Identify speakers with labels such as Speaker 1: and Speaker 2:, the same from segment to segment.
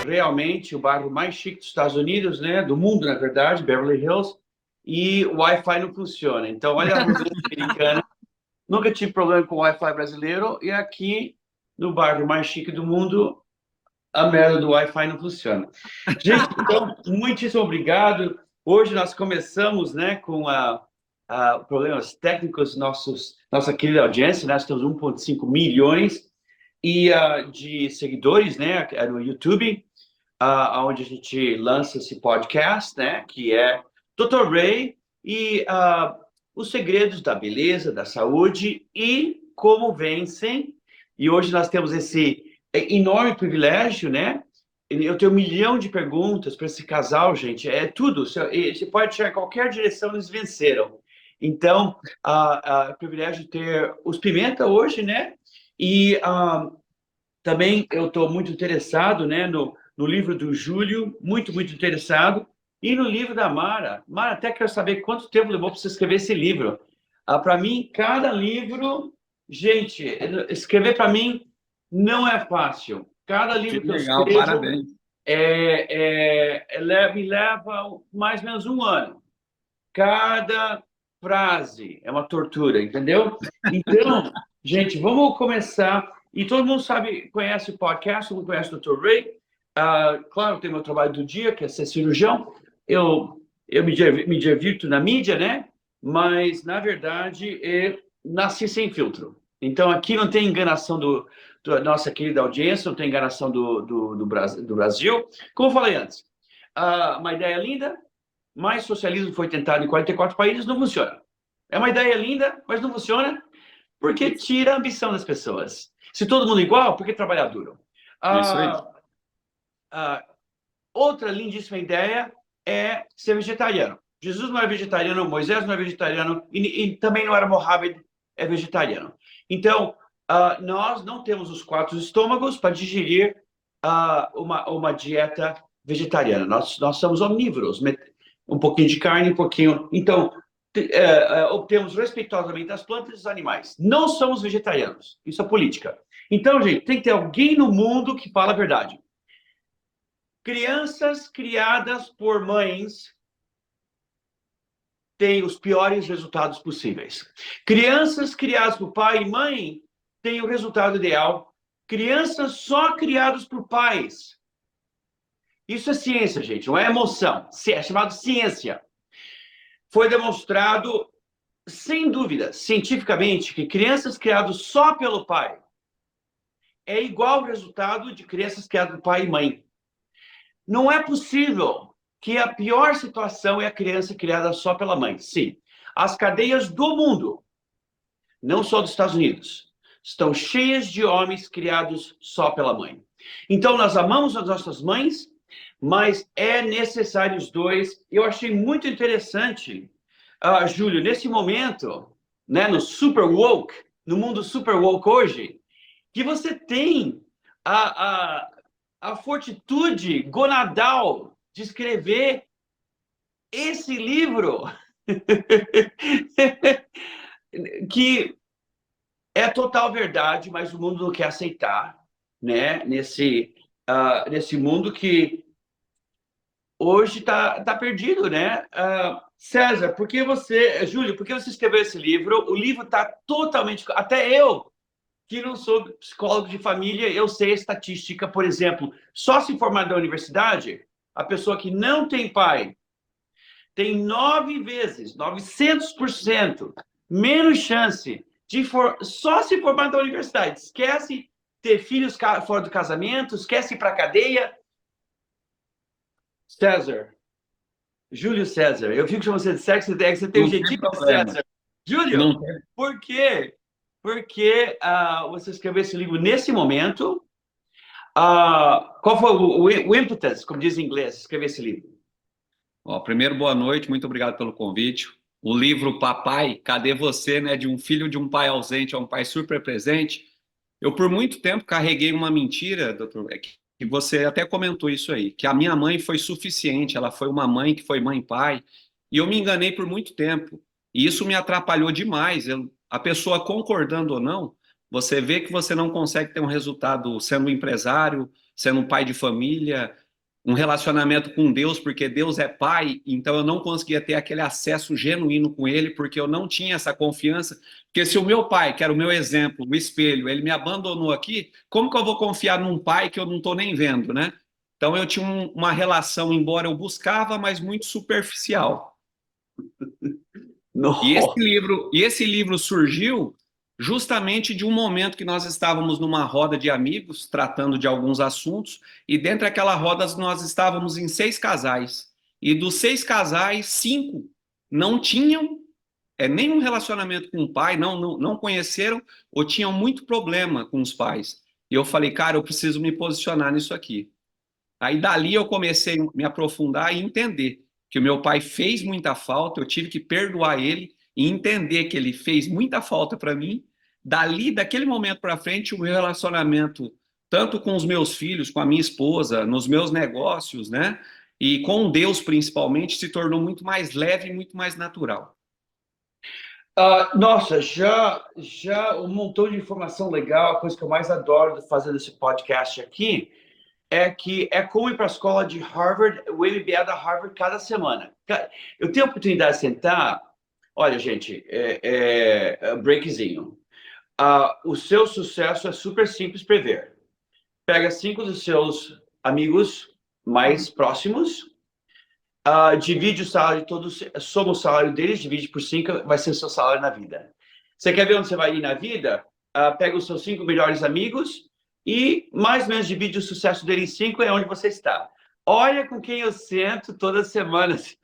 Speaker 1: realmente o bairro mais chique dos Estados Unidos, né? Do mundo, na verdade, Beverly Hills, e o Wi-Fi não funciona. Então, olha a arrogância americana. Nunca tive problema com o Wi-Fi brasileiro, e aqui, no bairro mais chique do mundo, a merda do Wi-Fi não funciona. Gente, então, muitíssimo obrigado. Hoje nós começamos, né, com problemas técnicos nossa querida audiência. Nós temos 1,5 milhões de seguidores, né, no YouTube, onde a gente lança esse podcast, né, que é Dr. Ray e os segredos da beleza, da saúde e como vencem. E hoje nós temos esse enorme privilégio, né? Eu tenho 1 milhão de perguntas para esse casal, gente. É tudo. Você pode tirar em qualquer direção, eles venceram. Então, privilégio de ter os Pimenta hoje, né? E também eu estou muito interessado, né, no livro do Júlio, muito, muito interessado. E no livro da Mara. Mara, até quero saber quanto tempo levou para você escrever esse livro. Para mim, cada livro... Gente, escrever para mim não é fácil. Cada livro que eu
Speaker 2: legal,
Speaker 1: escrevo
Speaker 2: parabéns.
Speaker 1: me leva mais ou menos 1 ano. Cada frase é uma tortura, entendeu? Então, gente, vamos começar. E todo mundo sabe, conhece o podcast, todo mundo conhece o Dr. Ray. Claro, tem meu trabalho do dia, que é ser cirurgião. Eu me divirto na mídia, né? Mas, na verdade, eu nasci sem filtro. Então, aqui não tem enganação da nossa querida audiência, não tem enganação do Brasil. Como eu falei antes, uma ideia linda, mas socialismo foi tentado em 44 países, não funciona. É uma ideia linda, mas não funciona porque tira a ambição das pessoas. Se todo mundo é igual, por que trabalhar duro?
Speaker 2: Isso aí.
Speaker 1: Outra lindíssima ideia é ser vegetariano. Jesus não era vegetariano, Moisés não era vegetariano e também não era Mohammed vegetariano. Então, nós não temos os 4 estômagos para digerir uma dieta vegetariana. Nós somos omnívoros, um pouquinho de carne, um pouquinho... Então, obtemos respeitosamente as plantas e os animais. Não somos vegetarianos. Isso é política. Então, gente, tem que ter alguém no mundo que fala a verdade. Crianças criadas por mães têm os piores resultados possíveis. Crianças criadas por pai e mãe têm o resultado ideal. Crianças só criadas por pais. Isso é ciência, gente, não é emoção. É chamado ciência. Foi demonstrado, sem dúvida, cientificamente, que crianças criadas só pelo pai é igual ao resultado de crianças criadas por pai e mãe. Não é possível que a pior situação é a criança criada só pela mãe. Sim, as cadeias do mundo, não só dos Estados Unidos, estão cheias de homens criados só pela mãe. Então, nós amamos as nossas mães, mas é necessário os dois. Eu achei muito interessante, Júlio, nesse momento, né, no super woke, no mundo super woke hoje, que você tem a fortitude gonadal de escrever esse livro que é total verdade, mas o mundo não quer aceitar, né? Nesse mundo que hoje tá perdido, né? César, Júlio, por que você escreveu esse livro? O livro está totalmente... Até eu, que não sou psicólogo de família, eu sei a estatística, por exemplo, só se formar da universidade, a pessoa que não tem pai tem 9 vezes, 900% menos chance de só se formar da universidade. Esquece ter filhos fora do casamento, esquece ir para a cadeia. César, Júlio César, eu fico chamando você de César, você tem o jeitinho de César. Júlio, por quê? Porque você escreveu esse livro nesse momento. Qual foi o impetus, como diz em inglês, escrever esse livro?
Speaker 2: Primeiro, boa noite, muito obrigado pelo convite. O livro Papai, Cadê Você, né, de um filho de um pai ausente a um pai super presente. Eu, por muito tempo, carreguei uma mentira, doutor, que você até comentou isso aí, que a minha mãe foi suficiente, ela foi uma mãe que foi mãe e pai, e eu me enganei por muito tempo. E isso me atrapalhou demais. A pessoa concordando ou não, você vê que você não consegue ter um resultado sendo um empresário, sendo um pai de família, um relacionamento com Deus, porque Deus é pai, então eu não conseguia ter aquele acesso genuíno com ele, porque eu não tinha essa confiança. Porque se o meu pai, que era o meu exemplo, o espelho, ele me abandonou aqui, como que eu vou confiar num pai que eu não estou nem vendo, né? Então eu tinha uma relação, embora eu buscava, mas muito superficial.
Speaker 1: Nossa.
Speaker 2: E esse livro surgiu justamente de um momento que nós estávamos numa roda de amigos, tratando de alguns assuntos, e dentro daquela roda nós estávamos em 6 casais. E dos 6 casais, 5 não tinham nenhum relacionamento com o pai, não conheceram ou tinham muito problema com os pais. E eu falei, cara, eu preciso me posicionar nisso aqui. Aí dali eu comecei a me aprofundar e entender que o meu pai fez muita falta, eu tive que perdoar ele e entender que ele fez muita falta para mim. Dali, daquele momento para frente, o meu relacionamento, tanto com os meus filhos, com a minha esposa, nos meus negócios, né? E com Deus principalmente, se tornou muito mais leve e muito mais natural.
Speaker 1: Nossa, já um montão de informação legal. A coisa que eu mais adoro fazer desse podcast aqui é que é como ir para a escola de Harvard, o MBA da Harvard cada semana. Eu tenho a oportunidade de sentar. Olha, gente, breakzinho. O seu sucesso é super simples prever. Pega 5 dos seus amigos mais próximos, divide o salário de todos, soma o salário deles, divide por 5, vai ser o seu salário na vida. Você quer ver onde você vai ir na vida? Pega os seus 5 melhores amigos e mais ou menos divide o sucesso dele em 5, é onde você está. Olha com quem eu sento todas as semanas.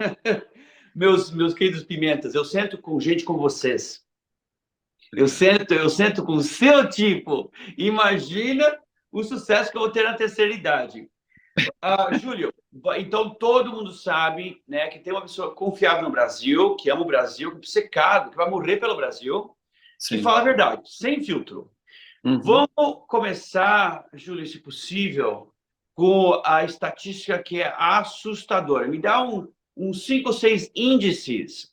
Speaker 1: meus queridos pimentas, eu sento com gente como vocês. Eu sento com o seu tipo. Imagina o sucesso que eu vou ter na terceira idade. Júlio, então todo mundo sabe, né, que tem uma pessoa confiável no Brasil, que ama o Brasil, que obcecado, que vai morrer pelo Brasil,
Speaker 2: Sim.
Speaker 1: que fala a verdade, sem filtro.
Speaker 2: Uhum.
Speaker 1: Vamos começar, Júlio, se possível, com a estatística que é assustadora. Me dá uns 5 ou 6 índices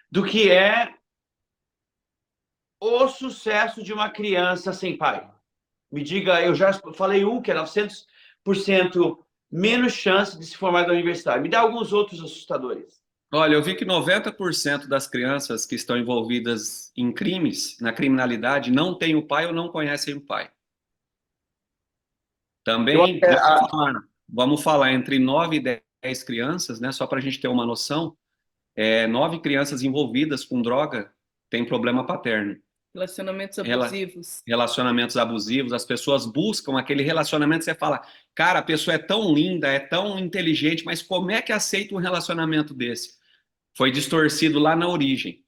Speaker 1: do que é o sucesso de uma criança sem pai. Me diga, eu já falei que é 900% menos chance de se formar da universidade. Me dá alguns outros assustadores.
Speaker 2: Olha, eu vi que 90% das crianças que estão envolvidas em crimes, na criminalidade, não têm o pai ou não conhecem o pai. Também, vamos falar entre 9 e 10 crianças, né, só para a gente ter uma noção, 9 crianças envolvidas com droga têm problema paterno.
Speaker 3: Relacionamentos abusivos.
Speaker 2: Relacionamentos abusivos, as pessoas buscam aquele relacionamento, você fala, cara, a pessoa é tão linda, é tão inteligente, mas como é que aceita um relacionamento desse? Foi distorcido lá na origem.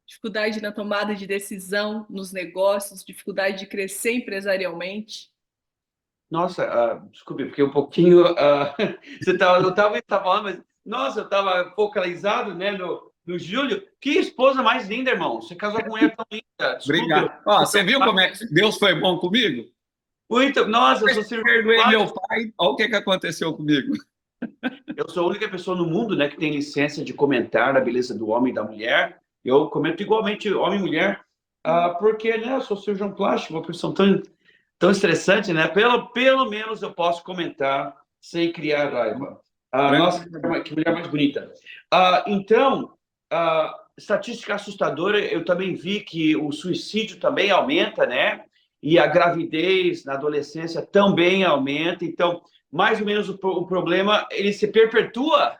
Speaker 3: Dificuldade na tomada de decisão nos negócios, dificuldade de crescer empresarialmente.
Speaker 1: Nossa, desculpe, porque um pouquinho... eu estava falando, mas... Nossa, eu estava focalizado, né, no Júlio. Que esposa mais linda, irmão. Você casou com uma mulher tão linda. Desculpe.
Speaker 2: Obrigado. Você viu como é que Deus foi bom comigo?
Speaker 1: Muito. Nossa, eu sou cirurgião.
Speaker 2: Perdoei meu pai. Olha o que aconteceu comigo.
Speaker 1: Eu sou a única pessoa no mundo, né, que tem licença de comentar a beleza do homem e da mulher. Eu comento igualmente homem e mulher, porque, né, eu sou cirurgião plástico, uma profissão tão estressante, né? Pelo menos eu posso comentar sem criar raiva. Nossa, que mulher mais bonita. Então, estatística assustadora, eu também vi que o suicídio também aumenta, né? E a gravidez na adolescência também aumenta. Então, mais ou menos o problema, ele se perpetua,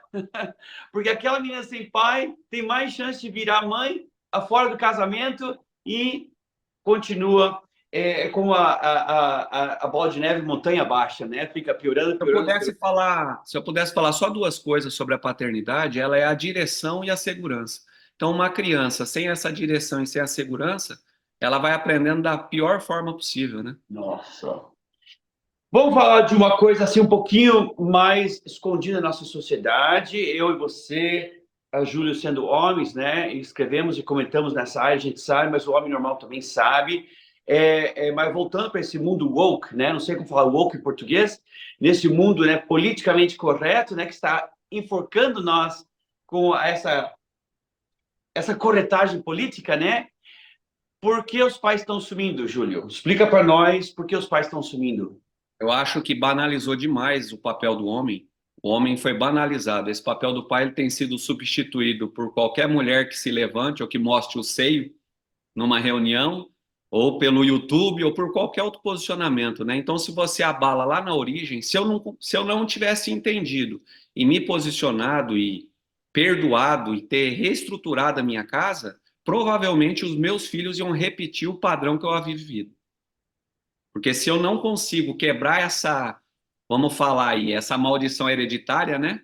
Speaker 1: porque aquela menina sem pai tem mais chance de virar mãe fora do casamento e continua como a bola de neve montanha baixa, né? Fica piorando.
Speaker 2: Se eu pudesse falar só 2 coisas sobre a paternidade, ela é a direção e a segurança. Então, uma criança sem essa direção e sem a segurança, ela vai aprendendo da pior forma possível, né?
Speaker 1: Nossa. Vamos falar de uma coisa assim um pouquinho mais escondida na nossa sociedade. Eu e você, a Júlio, sendo homens, né? Escrevemos e comentamos nessa área, a gente sabe, mas o homem normal também sabe. Mas voltando para esse mundo woke, né? Não sei como falar woke em português, nesse mundo, né, politicamente correto, né, que está enforcando nós com essa corretagem política, né? Por que os pais estão sumindo, Júlio? Explica para nós por que os pais estão sumindo.
Speaker 2: Eu acho que banalizou demais o papel do homem. O homem foi banalizado. Esse papel do pai ele tem sido substituído por qualquer mulher que se levante ou que mostre o seio numa reunião, ou pelo YouTube, ou por qualquer outro posicionamento, né? Então, se você abala lá na origem, se eu não tivesse entendido e me posicionado e perdoado e ter reestruturado a minha casa, provavelmente os meus filhos iam repetir o padrão que eu havia vivido. Porque se eu não consigo quebrar essa, vamos falar aí, essa maldição hereditária, né?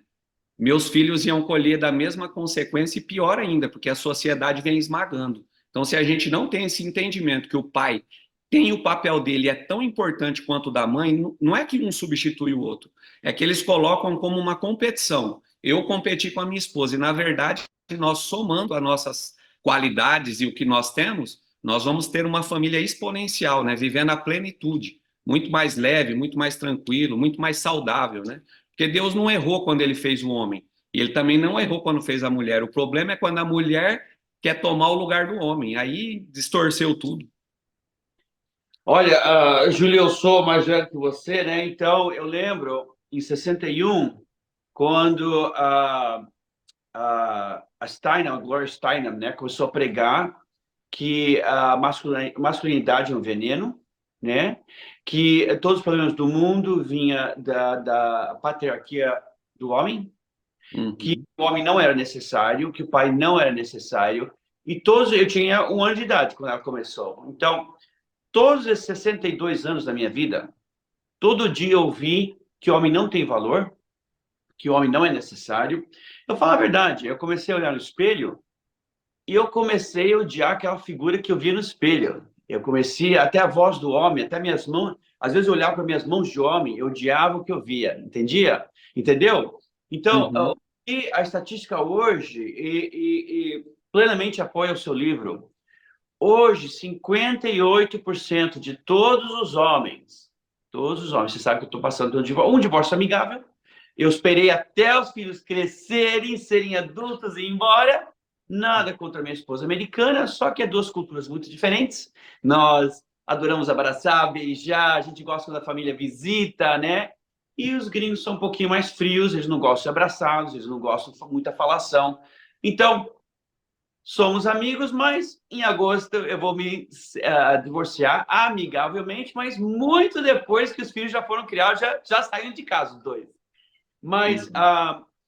Speaker 2: Meus filhos iam colher da mesma consequência e pior ainda, porque a sociedade vem esmagando. Então, se a gente não tem esse entendimento que o pai tem o papel dele, é tão importante quanto o da mãe, não é que um substitui o outro, é que eles colocam como uma competição. Eu competi com a minha esposa, e na verdade, nós somando as nossas qualidades e o que nós temos, nós vamos ter uma família exponencial, né? Vivendo a plenitude, muito mais leve, muito mais tranquilo, muito mais saudável, né? Porque Deus não errou quando ele fez o homem. E ele também não errou quando fez a mulher. O problema é quando a mulher quer tomar o lugar do homem. Aí distorceu tudo.
Speaker 1: Olha, Júlio, eu sou mais velho que você, né? Então, eu lembro, em 61, quando a Steinem, a Gloria Steinem, né, começou a pregar que a masculinidade é um veneno, né? Que todos os problemas do mundo vinha da patriarquia do homem, que o homem não era necessário, que o pai não era necessário. E todos, eu tinha 1 ano de idade quando ela começou. Então, todos esses 62 anos da minha vida, todo dia eu ouvi que o homem não tem valor, que o homem não é necessário. Eu falo a verdade, eu comecei a olhar no espelho e eu comecei a odiar aquela figura que eu via no espelho. Eu comecei, até a voz do homem, até minhas mãos, às vezes eu olhava para minhas mãos de homem, eu odiava o que eu via, entendia? Entendeu? Então,
Speaker 2: Uhum.
Speaker 1: e a estatística hoje, e plenamente apoia o seu livro, hoje 58% de todos os homens, você sabe que eu estou passando por um divórcio amigável, eu esperei até os filhos crescerem, serem adultos e ir embora. Nada contra minha esposa americana, só que é duas culturas muito diferentes. Nós adoramos abraçar, beijar, a gente gosta quando a família visita, né? E os gringos são um pouquinho mais frios, eles não gostam de abraçados, eles não gostam de muita falação. Então, somos amigos, mas em agosto eu vou me divorciar amigavelmente, mas muito depois que os filhos já foram criados, já saíram de casa, os dois. Mas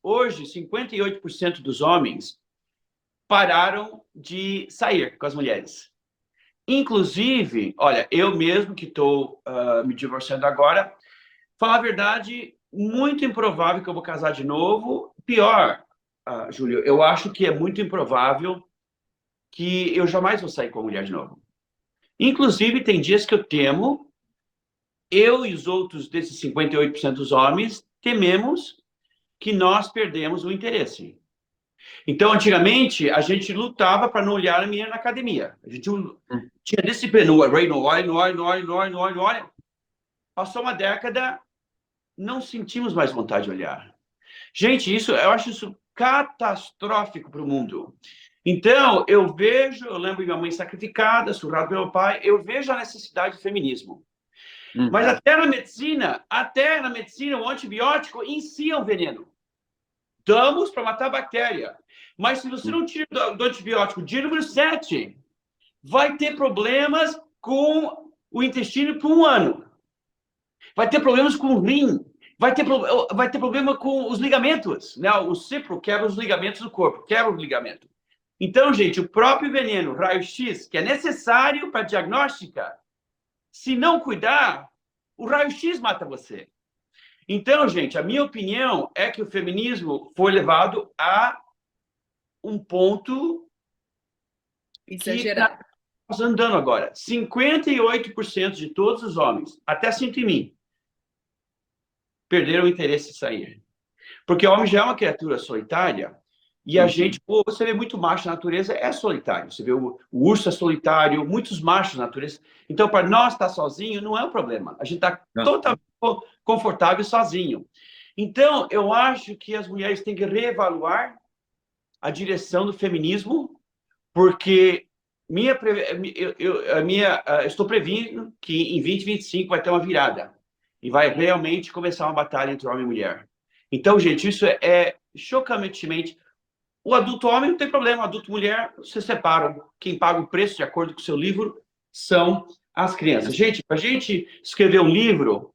Speaker 1: hoje, 58% dos homens pararam de sair com as mulheres. Inclusive, olha, eu mesmo que estou me divorciando agora, falar a verdade, muito improvável que eu vou casar de novo. Pior, Júlio, eu acho que é muito improvável que eu jamais vou sair com a mulher de novo. Inclusive, tem dias que eu temo, eu e os outros desses 58% dos homens, tememos que nós perdemos o interesse. Então, antigamente, a gente lutava para não olhar a menina na academia. A gente tinha disciplina, não olha. Passou uma década, não sentimos mais vontade de olhar. Gente, eu acho isso catastrófico para o mundo. Então, eu lembro de minha mãe sacrificada, surrada pelo meu pai, eu vejo a necessidade de feminismo. Mas até na medicina, o antibiótico em si é um veneno. Damos para matar a bactéria. Mas se você não tira do antibiótico dia número 7, vai ter problemas com o intestino por 1 ano. Vai ter problemas com o rim. Vai ter problema com os ligamentos. Né? O cipro quebra os ligamentos do corpo. Quebra o ligamento. Então, gente, o próprio veneno, raio-x, que é necessário para diagnóstica, se não cuidar, o raio-x mata você. Então, gente, a minha opinião é que o feminismo foi levado a um ponto
Speaker 3: exagerado.
Speaker 1: Que está andando agora. 58% de todos os homens, até sinto em mim, perderam o interesse de sair. Porque o homem já é uma criatura solitária e a gente, você vê muito macho na natureza, é solitário. Você vê o urso é solitário, muitos machos na natureza. Então, para nós estar sozinho não é um problema. A gente está totalmente confortável sozinho. Então, eu acho que as mulheres têm que reevaluar a direção do feminismo, porque estou prevendo que em 2025 vai ter uma virada. e vai realmente começar uma batalha entre homem e mulher. Então, gente, isso é chocantemente... O adulto homem não tem problema, o adulto mulher se separam. Quem paga o preço, de acordo com o seu livro, são as crianças. Gente, para a gente escrever um livro,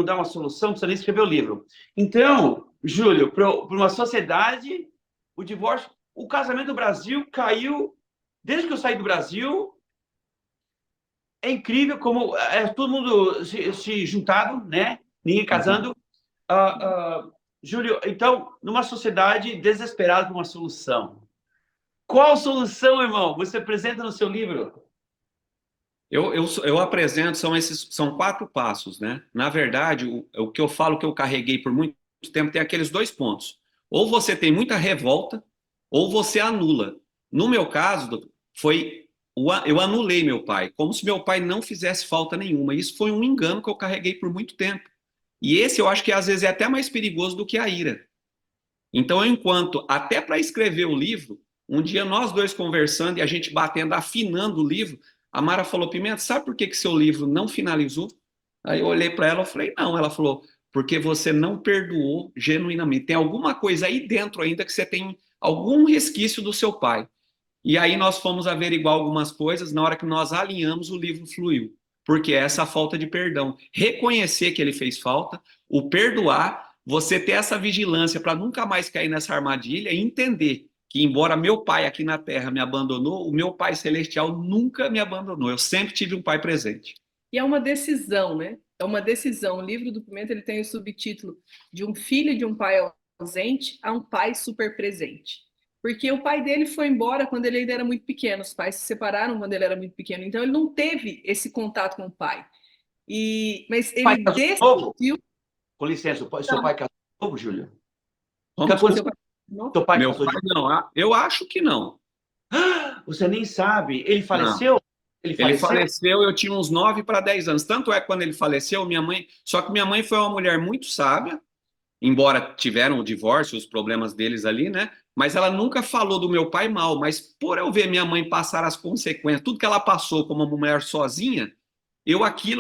Speaker 1: dar uma solução, não precisa nem escrever o livro. Então, Júlio, para uma sociedade, o divórcio, o casamento no Brasil caiu, desde que eu saí do Brasil, é incrível como todo mundo se juntado, né? Ninguém casando. Júlio, então, numa sociedade desesperada por uma solução, qual solução, irmão, você apresenta no seu livro?
Speaker 2: Eu apresento, são 4 passos, né? Na verdade, o que eu falo que eu carreguei por muito tempo tem aqueles 2 pontos. Ou você tem muita revolta, ou você anula. No meu caso, eu anulei meu pai, como se meu pai não fizesse falta nenhuma. Isso foi um engano que eu carreguei por muito tempo. E esse eu acho que às vezes é até mais perigoso do que a ira. Então, até para escrever o livro, um dia nós dois conversando e a gente batendo, afinando o livro, a Mara falou: Pimenta, sabe por que seu livro não finalizou? Aí eu olhei para ela e falei: não. Ela falou: porque você não perdoou genuinamente. Tem alguma coisa aí dentro ainda que você tem algum resquício do seu pai. E aí nós fomos averiguar algumas coisas, na hora que nós alinhamos, o livro fluiu. Porque é essa falta de perdão. Reconhecer que ele fez falta, o perdoar, você ter essa vigilância para nunca mais cair nessa armadilha e entender que, embora meu pai aqui na Terra me abandonou, o meu pai celestial nunca me abandonou. Eu sempre tive um pai presente.
Speaker 3: E é uma decisão, né? É uma decisão. O livro do Pimenta ele tem o subtítulo de um filho de um pai ausente a um pai super presente. Porque o pai dele foi embora quando ele ainda era muito pequeno, os pais se separaram quando ele era muito pequeno, então ele não teve esse contato com o pai. Mas
Speaker 1: Pai
Speaker 3: ele
Speaker 1: novo?
Speaker 3: decidiu.
Speaker 1: Com licença, seu pai casou novo, Júlio? O que
Speaker 2: Como?
Speaker 1: aconteceu? Seu pai
Speaker 2: Meu
Speaker 1: casou
Speaker 2: pai
Speaker 1: de...
Speaker 2: não, eu acho que não.
Speaker 1: Você nem sabe. Ele
Speaker 2: Não.
Speaker 1: faleceu? Ele
Speaker 2: Ele
Speaker 1: faleceu?
Speaker 2: faleceu, eu tinha uns 9 para 10 anos. Tanto é que quando ele faleceu, minha mãe. Só que minha mãe foi uma mulher muito sábia, embora tiveram o divórcio, os problemas deles ali, né? Mas ela nunca falou do meu pai mal. Mas por eu ver minha mãe passar as consequências, tudo que ela passou como uma mulher sozinha,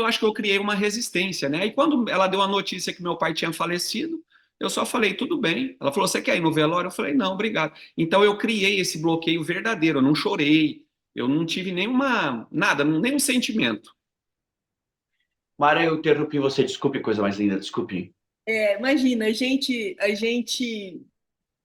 Speaker 2: acho que eu criei uma resistência, né? E quando ela deu a notícia que meu pai tinha falecido, eu só falei, tudo bem. Ela falou: você quer ir no velório? Eu falei: não, obrigado. Então eu criei esse bloqueio verdadeiro, eu não chorei, eu não tive nada, nenhum sentimento.
Speaker 1: Mara, eu interrompi você. Desculpe, coisa mais linda. Desculpe.
Speaker 3: Imagina, a gente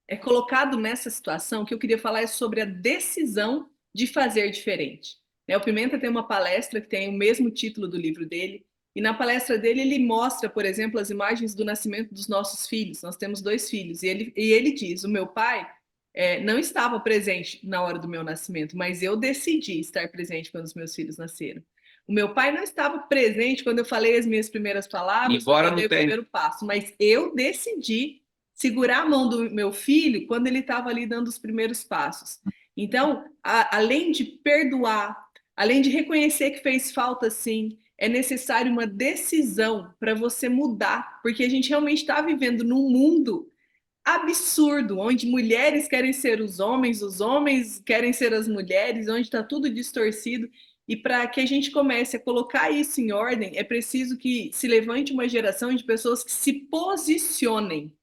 Speaker 3: é colocado nessa situação que eu queria falar é sobre a decisão de fazer diferente. Né? O Pimenta tem uma palestra que tem o mesmo título do livro dele, e na palestra dele ele mostra, por exemplo, as imagens do nascimento dos nossos filhos. Nós temos 2 filhos, e ele diz: o meu pai não estava presente na hora do meu nascimento, mas eu decidi estar presente quando os meus filhos nasceram. O meu pai não estava presente quando eu falei as minhas primeiras palavras, quando
Speaker 2: Embora
Speaker 3: eu
Speaker 2: não
Speaker 3: dei o
Speaker 2: tenha.
Speaker 3: primeiro passo, mas eu decidi segurar a mão do meu filho quando ele estava ali dando os primeiros passos. Então, além de perdoar, além de reconhecer que fez falta, sim, é necessário uma decisão para você mudar, porque a gente realmente está vivendo num mundo absurdo, onde mulheres querem ser os homens querem ser as mulheres, onde está tudo distorcido. E para que a gente comece a colocar isso em ordem, é preciso que se levante uma geração de pessoas que se posicionem,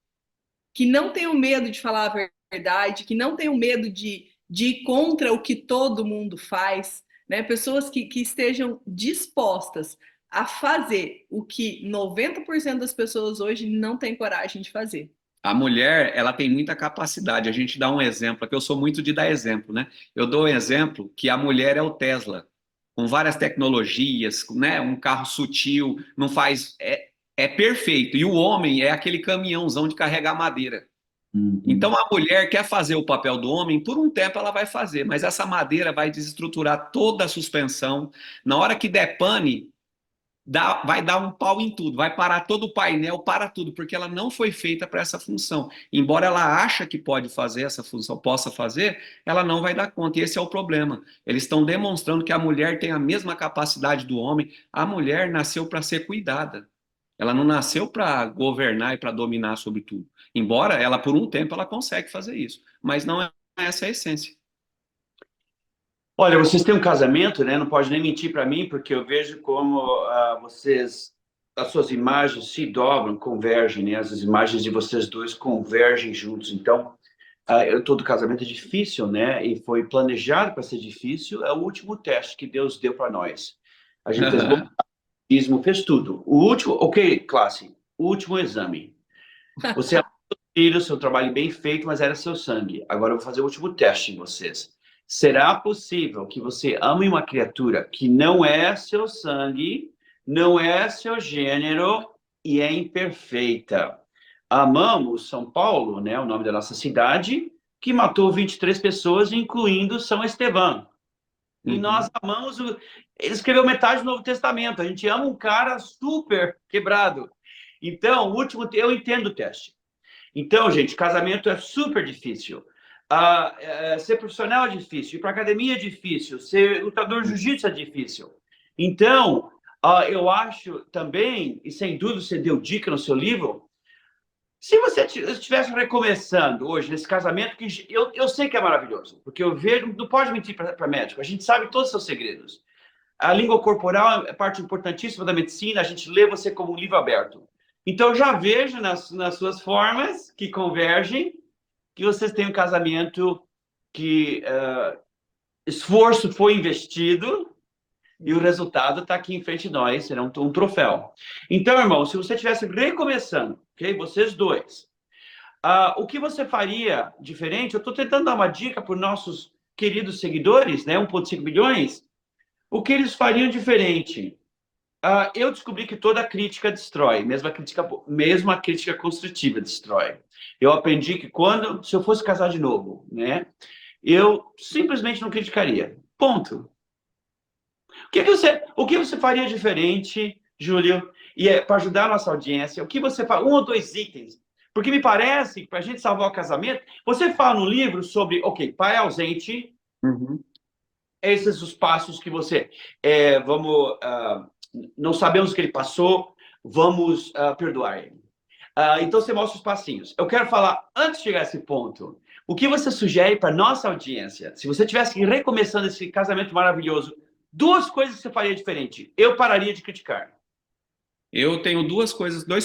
Speaker 3: que não tenham medo de falar a verdade, que não tenham medo de ir contra o que todo mundo faz, né? Pessoas que estejam dispostas a fazer o que 90% das pessoas hoje não têm coragem de fazer.
Speaker 2: A mulher, ela tem muita capacidade. A gente dá um exemplo, aqui eu sou muito de dar exemplo, né? Eu dou um exemplo que a mulher é o Tesla, com várias tecnologias, né? Um carro sutil, não faz. É perfeito. E o homem é aquele caminhãozão de carregar madeira. Então a mulher quer fazer o papel do homem, por um tempo ela vai fazer, mas essa madeira vai desestruturar toda a suspensão. Na hora que der pane, vai dar um pau em tudo, vai parar todo o painel, para tudo, porque ela não foi feita para essa função. Embora ela ache que pode fazer essa função, possa fazer, ela não vai dar conta. E esse é o problema. Eles estão demonstrando que a mulher tem a mesma capacidade do homem. A mulher nasceu para ser cuidada. Ela não nasceu para governar e para dominar sobre tudo. Embora ela, por um tempo, ela consegue fazer isso. Mas não é essa a essência.
Speaker 1: Olha, vocês têm um casamento, né? Não pode nem mentir para mim, porque eu vejo como vocês as suas imagens se dobram, convergem, né? As imagens de vocês dois convergem juntos. Então, todo casamento é difícil, né? E foi planejado para ser difícil. É o último teste que Deus deu para nós. A gente fez batismo, fez tudo. O último, ok, classe, o último exame. Você é filho, seu trabalho bem feito, mas era seu sangue. Agora eu vou fazer o último teste em vocês. Será possível que você ame uma criatura que não é seu sangue, não é seu gênero e é imperfeita? Amamos São Paulo, né, o nome da nossa cidade, que matou 23 pessoas, incluindo São Estevão. E nós amamos ele escreveu metade do Novo Testamento. A gente ama um cara super quebrado. Então, o último, eu entendo o teste. Então, gente, casamento é super difícil. Ser profissional é difícil, ir para academia é difícil, ser lutador de jiu-jitsu é difícil. Então, eu acho também, e sem dúvida você deu dica no seu livro, se você estivesse recomeçando hoje nesse casamento, que eu sei que é maravilhoso, porque eu vejo, não pode mentir para médico, a gente sabe todos os seus segredos. A língua corporal é parte importantíssima da medicina, a gente lê você como um livro aberto. Então, eu já vejo nas suas formas que convergem que vocês têm um casamento que esforço foi investido e o resultado está aqui em frente de nós, será um troféu. Então, irmão, se você estivesse recomeçando, ok? Vocês dois, o que você faria diferente? Eu estou tentando dar uma dica para os nossos queridos seguidores, né? 1,5 milhões. O que eles fariam diferente? Eu descobri que toda crítica destrói, mesmo a crítica construtiva destrói. Eu aprendi que se eu fosse casar de novo, né, eu simplesmente não criticaria. Ponto. O que você faria diferente, Júlio? E para ajudar a nossa audiência, o que você faz? 1 ou 2 itens. Porque me parece que para a gente salvar o casamento, você fala no livro sobre, ok, pai ausente, esses os passos que você não sabemos o que ele passou, vamos perdoar ele. Então, você mostra os passinhos. Eu quero falar, antes de chegar a esse ponto, o que você sugere para nossa audiência? Se você tivesse recomeçando esse casamento maravilhoso, 2 coisas que você faria diferente. Eu pararia de criticar.
Speaker 2: Eu tenho 2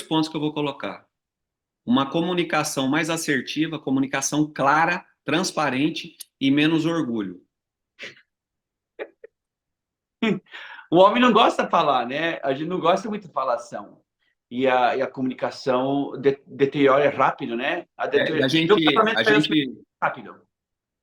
Speaker 2: pontos que eu vou colocar. Uma comunicação mais assertiva, comunicação clara, transparente e menos orgulho.
Speaker 1: O homem não gosta de falar, né? A gente não gosta muito de falação. E a comunicação deteriora rápido, né?
Speaker 2: A gente,
Speaker 1: rápido.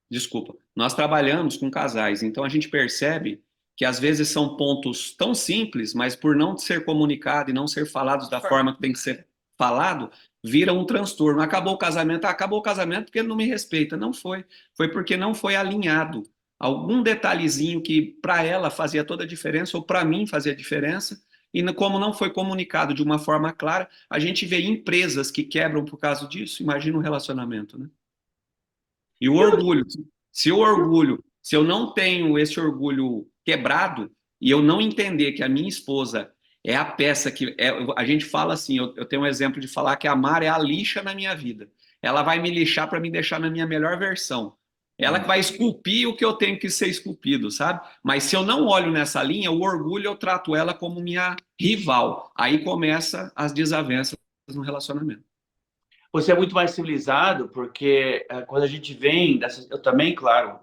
Speaker 2: desculpa, nós trabalhamos com casais, então a gente percebe que às vezes são pontos tão simples, mas por não ser comunicado e não ser falados da forma que tem que ser falado, vira um transtorno. Acabou o casamento porque ele não me respeita. Não foi. Foi porque não foi alinhado. Algum detalhezinho que para ela fazia toda a diferença, ou para mim fazia diferença, e como não foi comunicado de uma forma clara, a gente vê empresas que quebram por causa disso. Imagina um relacionamento, né? E o orgulho. Se eu não tenho esse orgulho quebrado, e eu não entender que a minha esposa é a peça que... a gente fala assim, eu tenho um exemplo de falar que a Mara é a lixa na minha vida. Ela vai me lixar para me deixar na minha melhor versão. Ela que vai esculpir o que eu tenho que ser esculpido, sabe? Mas se eu não olho nessa linha, o orgulho eu trato ela como minha rival. Aí começa as desavenças no relacionamento.
Speaker 1: Você é muito mais civilizado, porque quando a gente vem eu também, claro,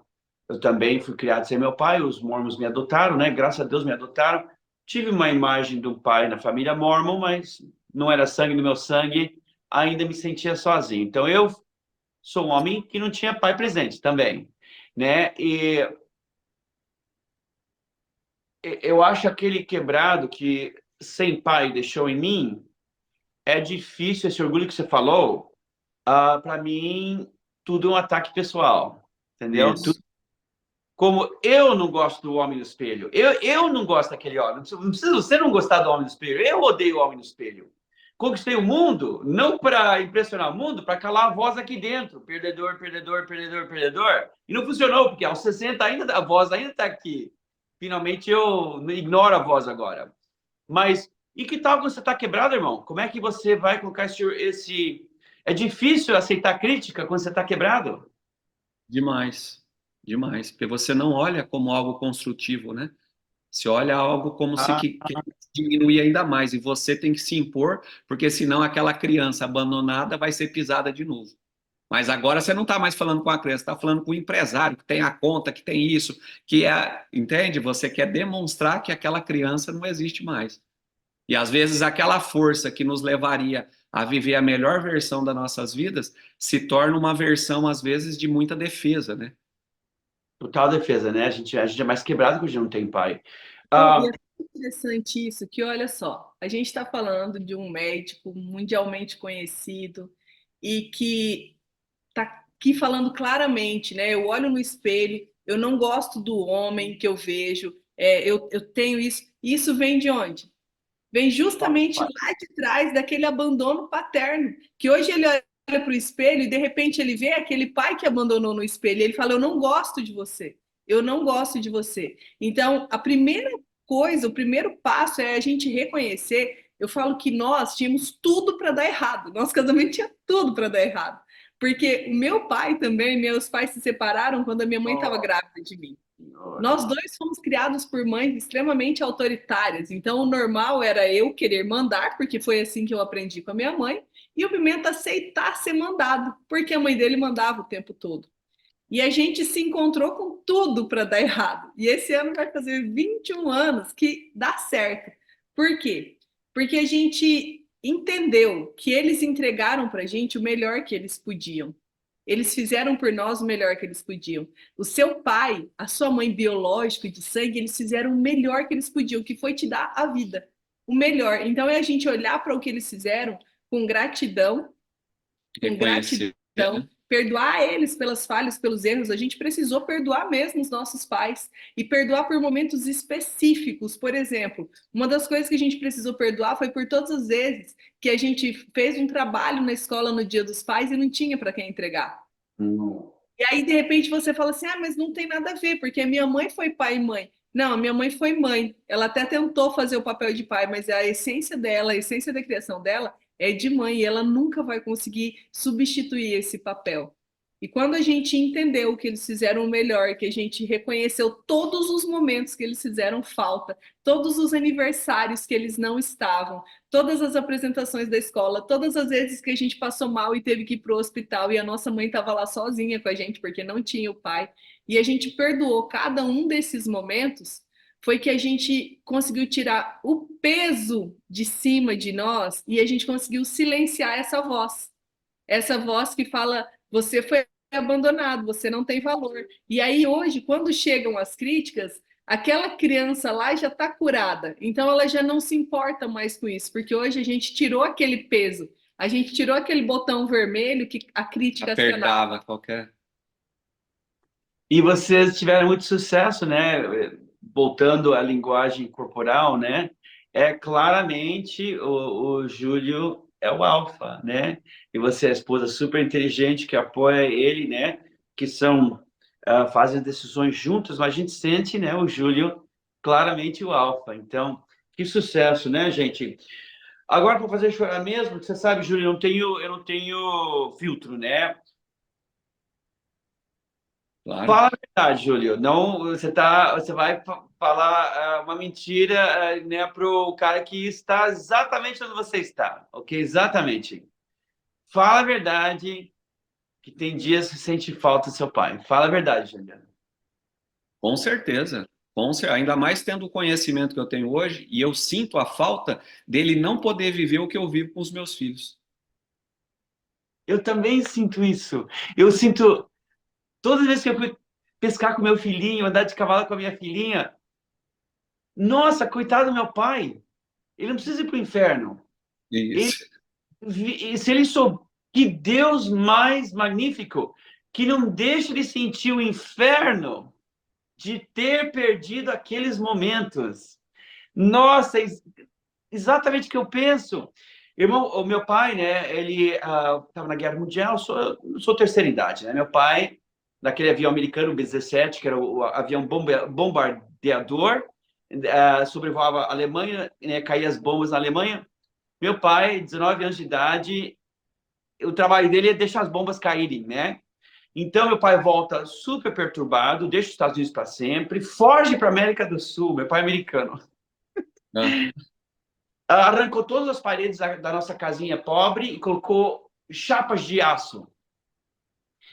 Speaker 1: eu também fui criado sem meu pai, os mormons me adotaram, né? Graças a Deus me adotaram. Tive uma imagem do pai na família mormon, mas não era sangue do meu sangue, ainda me sentia sozinho. Então, eu sou um homem que não tinha pai presente também, né? E eu acho aquele quebrado que sem pai deixou em mim, é difícil esse orgulho que você falou. Para mim, tudo é um ataque pessoal, entendeu? Como eu não gosto do homem no espelho, eu não gosto daquele homem. Não precisa você não gostar do homem no espelho. Eu odeio o homem no espelho. Conquistei o mundo não para impressionar o mundo, para calar a voz aqui dentro. Perdedor, perdedor, perdedor, perdedor. E não funcionou, porque aos 60 a voz ainda está aqui. Finalmente eu ignoro a voz agora. Mas e que tal quando você está quebrado, irmão? Como é que você vai colocar esse... É difícil aceitar crítica quando você está quebrado?
Speaker 2: Demais, demais. Porque você não olha como algo construtivo, né? Se olha algo como se
Speaker 1: Ah,
Speaker 2: que diminuir ainda mais, e você tem que se impor, porque senão aquela criança abandonada vai ser pisada de novo. Mas agora você não está mais falando com a criança, está falando com o empresário que tem a conta, que tem isso, que é, entende? Você quer demonstrar que aquela criança não existe mais. E às vezes aquela força que nos levaria a viver a melhor versão das nossas vidas se torna uma versão, às vezes, de muita defesa, né?
Speaker 1: total defesa, né? A gente é mais quebrado que a gente não tem pai.
Speaker 3: Não, e
Speaker 1: Ah,
Speaker 3: é tão interessante isso, que olha só, a gente está falando de um médico mundialmente conhecido e que está aqui falando claramente, né? Eu olho no espelho, eu não gosto do homem que eu vejo, eu tenho isso. Isso vem de onde? Vem justamente lá de trás daquele abandono paterno, que hoje ele olha para o espelho e de repente ele vê aquele pai que abandonou no espelho, e ele fala: "Eu não gosto de você. Eu não gosto de você". Então, a primeira coisa, o primeiro passo é a gente reconhecer. Eu falo que nós tínhamos tudo para dar errado. Nosso casamento tinha tudo para dar errado. Porque o meu pai também, meus pais se separaram quando a minha mãe estava grávida de mim. Nós dois fomos criados por mães extremamente autoritárias, então o normal era eu querer mandar, porque foi assim que eu aprendi com a minha mãe, e o Pimenta aceitar ser mandado, porque a mãe dele mandava o tempo todo. E a gente se encontrou com tudo para dar errado. E esse ano vai fazer 21 anos que dá certo. Por quê? Porque a gente entendeu que eles entregaram para a gente o melhor que eles podiam. Eles fizeram por nós o melhor que eles podiam. O seu pai, a sua mãe biológica de sangue, eles fizeram o melhor que eles podiam, que foi te dar a vida. O melhor. Então é a gente olhar para o que eles fizeram com gratidão, com
Speaker 2: Reconhecer,
Speaker 3: gratidão,
Speaker 2: né?
Speaker 3: perdoar eles pelas falhas, pelos erros. A gente precisou perdoar mesmo os nossos pais e perdoar por momentos específicos. Por exemplo, uma das coisas que a gente precisou perdoar foi por todas as vezes que a gente fez um trabalho na escola no Dia dos Pais e não tinha para quem entregar.
Speaker 1: hum.
Speaker 3: E aí, de repente, você fala assim: ah, mas não tem nada a ver, porque a minha mãe foi pai e mãe. Não, a minha mãe foi mãe. Ela até tentou fazer o papel de pai, mas a essência dela, a essência da criação dela é de mãe, e ela nunca vai conseguir substituir esse papel. E quando a gente entendeu que eles fizeram o melhor, que a gente reconheceu todos os momentos que eles fizeram falta, todos os aniversários que eles não estavam, todas as apresentações da escola, todas as vezes que a gente passou mal e teve que ir para o hospital e a nossa mãe estava lá sozinha com a gente porque não tinha o pai, e a gente perdoou cada um desses momentos, foi que a gente conseguiu tirar o peso de cima de nós e a gente conseguiu silenciar essa voz que fala: você foi abandonado, você não tem valor. E aí hoje, quando chegam as críticas, aquela criança lá já está curada, então ela já não se importa mais com isso, porque hoje a gente tirou aquele peso, a gente tirou aquele botão vermelho que a crítica acionava.
Speaker 2: Apertava qualquer.
Speaker 1: E vocês tiveram muito sucesso, né? Voltando à linguagem corporal, né? É claramente o Júlio é o alfa, né? E você é a esposa super inteligente que apoia ele, né? Que são fazem decisões juntos, mas a gente sente, né? O Júlio claramente o alfa. Então, que sucesso, né, gente? Agora para fazer chorar mesmo, você sabe, Júlio, eu não tenho filtro, né?
Speaker 2: Claro.
Speaker 1: Fala a verdade, Júlio. Não, você vai falar uma mentira, né, pro cara que está exatamente onde você está, ok? Exatamente. Fala a verdade, que tem dias que sente falta do seu pai. Fala a verdade, Júlio.
Speaker 2: Com certeza. Ainda mais tendo o conhecimento que eu tenho hoje, e eu sinto a falta dele não poder viver o que eu vivo com os meus filhos.
Speaker 1: Eu também sinto isso. Eu sinto todas as vezes que eu fui pescar com meu filhinho, andar de cavalo com a minha filhinha. Nossa, coitado do meu pai. Ele não precisa ir para o inferno. Ele
Speaker 2: Isso.
Speaker 1: E se ele souber que Deus mais magnífico, que não deixa de sentir o inferno de ter perdido aqueles momentos. Nossa, exatamente o que eu penso. Irmão, o meu pai, né, ele estava na Guerra Mundial, sou terceira idade, né? Meu pai, naquele avião americano, o B-17, que era o avião bombardeador, sobrevoava a Alemanha, né, caía as bombas na Alemanha. Meu pai, 19 anos de idade, o trabalho dele é deixar as bombas caírem, né? Então, meu pai volta super perturbado, deixa os Estados Unidos para sempre, foge para a América do Sul, meu pai é americano. Arrancou todas as paredes da nossa casinha pobre e colocou chapas de aço.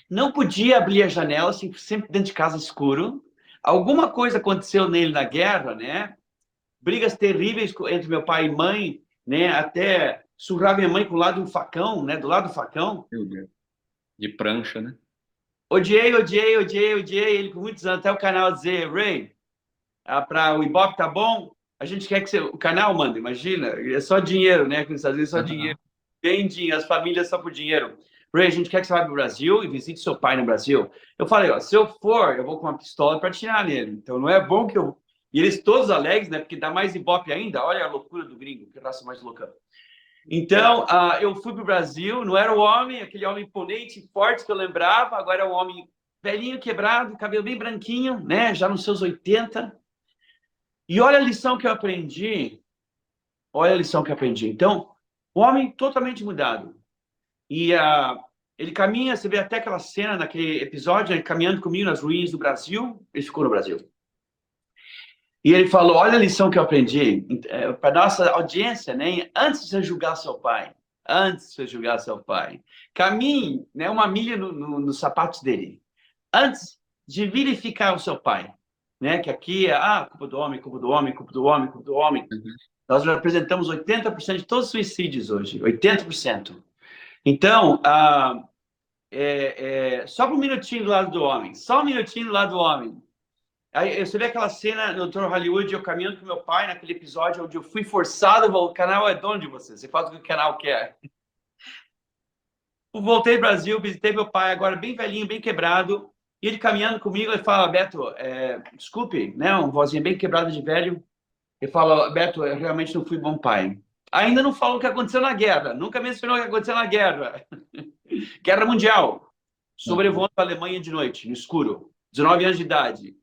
Speaker 1: Não podia abrir a janela, sempre dentro de casa escuro. Alguma coisa aconteceu nele na guerra, né? Brigas terríveis entre meu pai e mãe, né? Até surrar minha mãe com o lado do facão, né? Do lado do facão.
Speaker 2: Meu Deus. De prancha, né?
Speaker 1: Odiei. Ele por muitos anos, até o canal dizer, Ray, para o Ibope tá bom, a gente quer que o canal manda, imagina, é só dinheiro, né? Nos Estados Unidos é só dinheiro. Bem dinheiro, as famílias só por dinheiro. Ray, a gente quer que você vá para o Brasil e visite seu pai no Brasil. Eu falei, ó, se eu for, eu vou com uma pistola para atirar nele. Então não é bom que eu... E eles todos alegres, né? Porque dá mais Ibope ainda. Olha a loucura do gringo, que raça mais louca. Então, eu fui para o Brasil, não era o homem, aquele homem imponente, forte que eu lembrava, agora é um homem velhinho, quebrado, cabelo bem branquinho, né? Já nos seus 80. E olha a lição que eu aprendi. Olha a lição que eu aprendi. Então, o homem totalmente mudado. E ele caminha, você vê até aquela cena naquele episódio, ele caminhando comigo nas ruínas do Brasil, ele ficou no Brasil. E ele falou, olha a lição que eu aprendi, para nossa audiência, né? Antes de você julgar seu pai, caminhe, né, uma milha nos sapatos dele. Antes de vilificar o seu pai, né? Que aqui é, culpa do homem. Nós representamos 80% de todos os suicídios hoje, 80%. Então, só um minutinho do lado do homem, só um minutinho do lado do homem. Aí você vê aquela cena no Dr. Hollywood, eu caminhando com meu pai naquele episódio onde eu fui forçado, o canal é dono de você, você faz o que o canal quer. Eu voltei ao Brasil, visitei meu pai, agora bem velhinho, bem quebrado, e ele caminhando comigo, ele fala, Beto, desculpe, né, uma vozinha bem quebrada de velho, ele fala, Beto, eu realmente não fui bom pai. Ainda não falou o que aconteceu na guerra, nunca mencionou o que aconteceu na guerra. Guerra Mundial, sobrevoando a Alemanha de noite, no escuro, 19 anos de idade.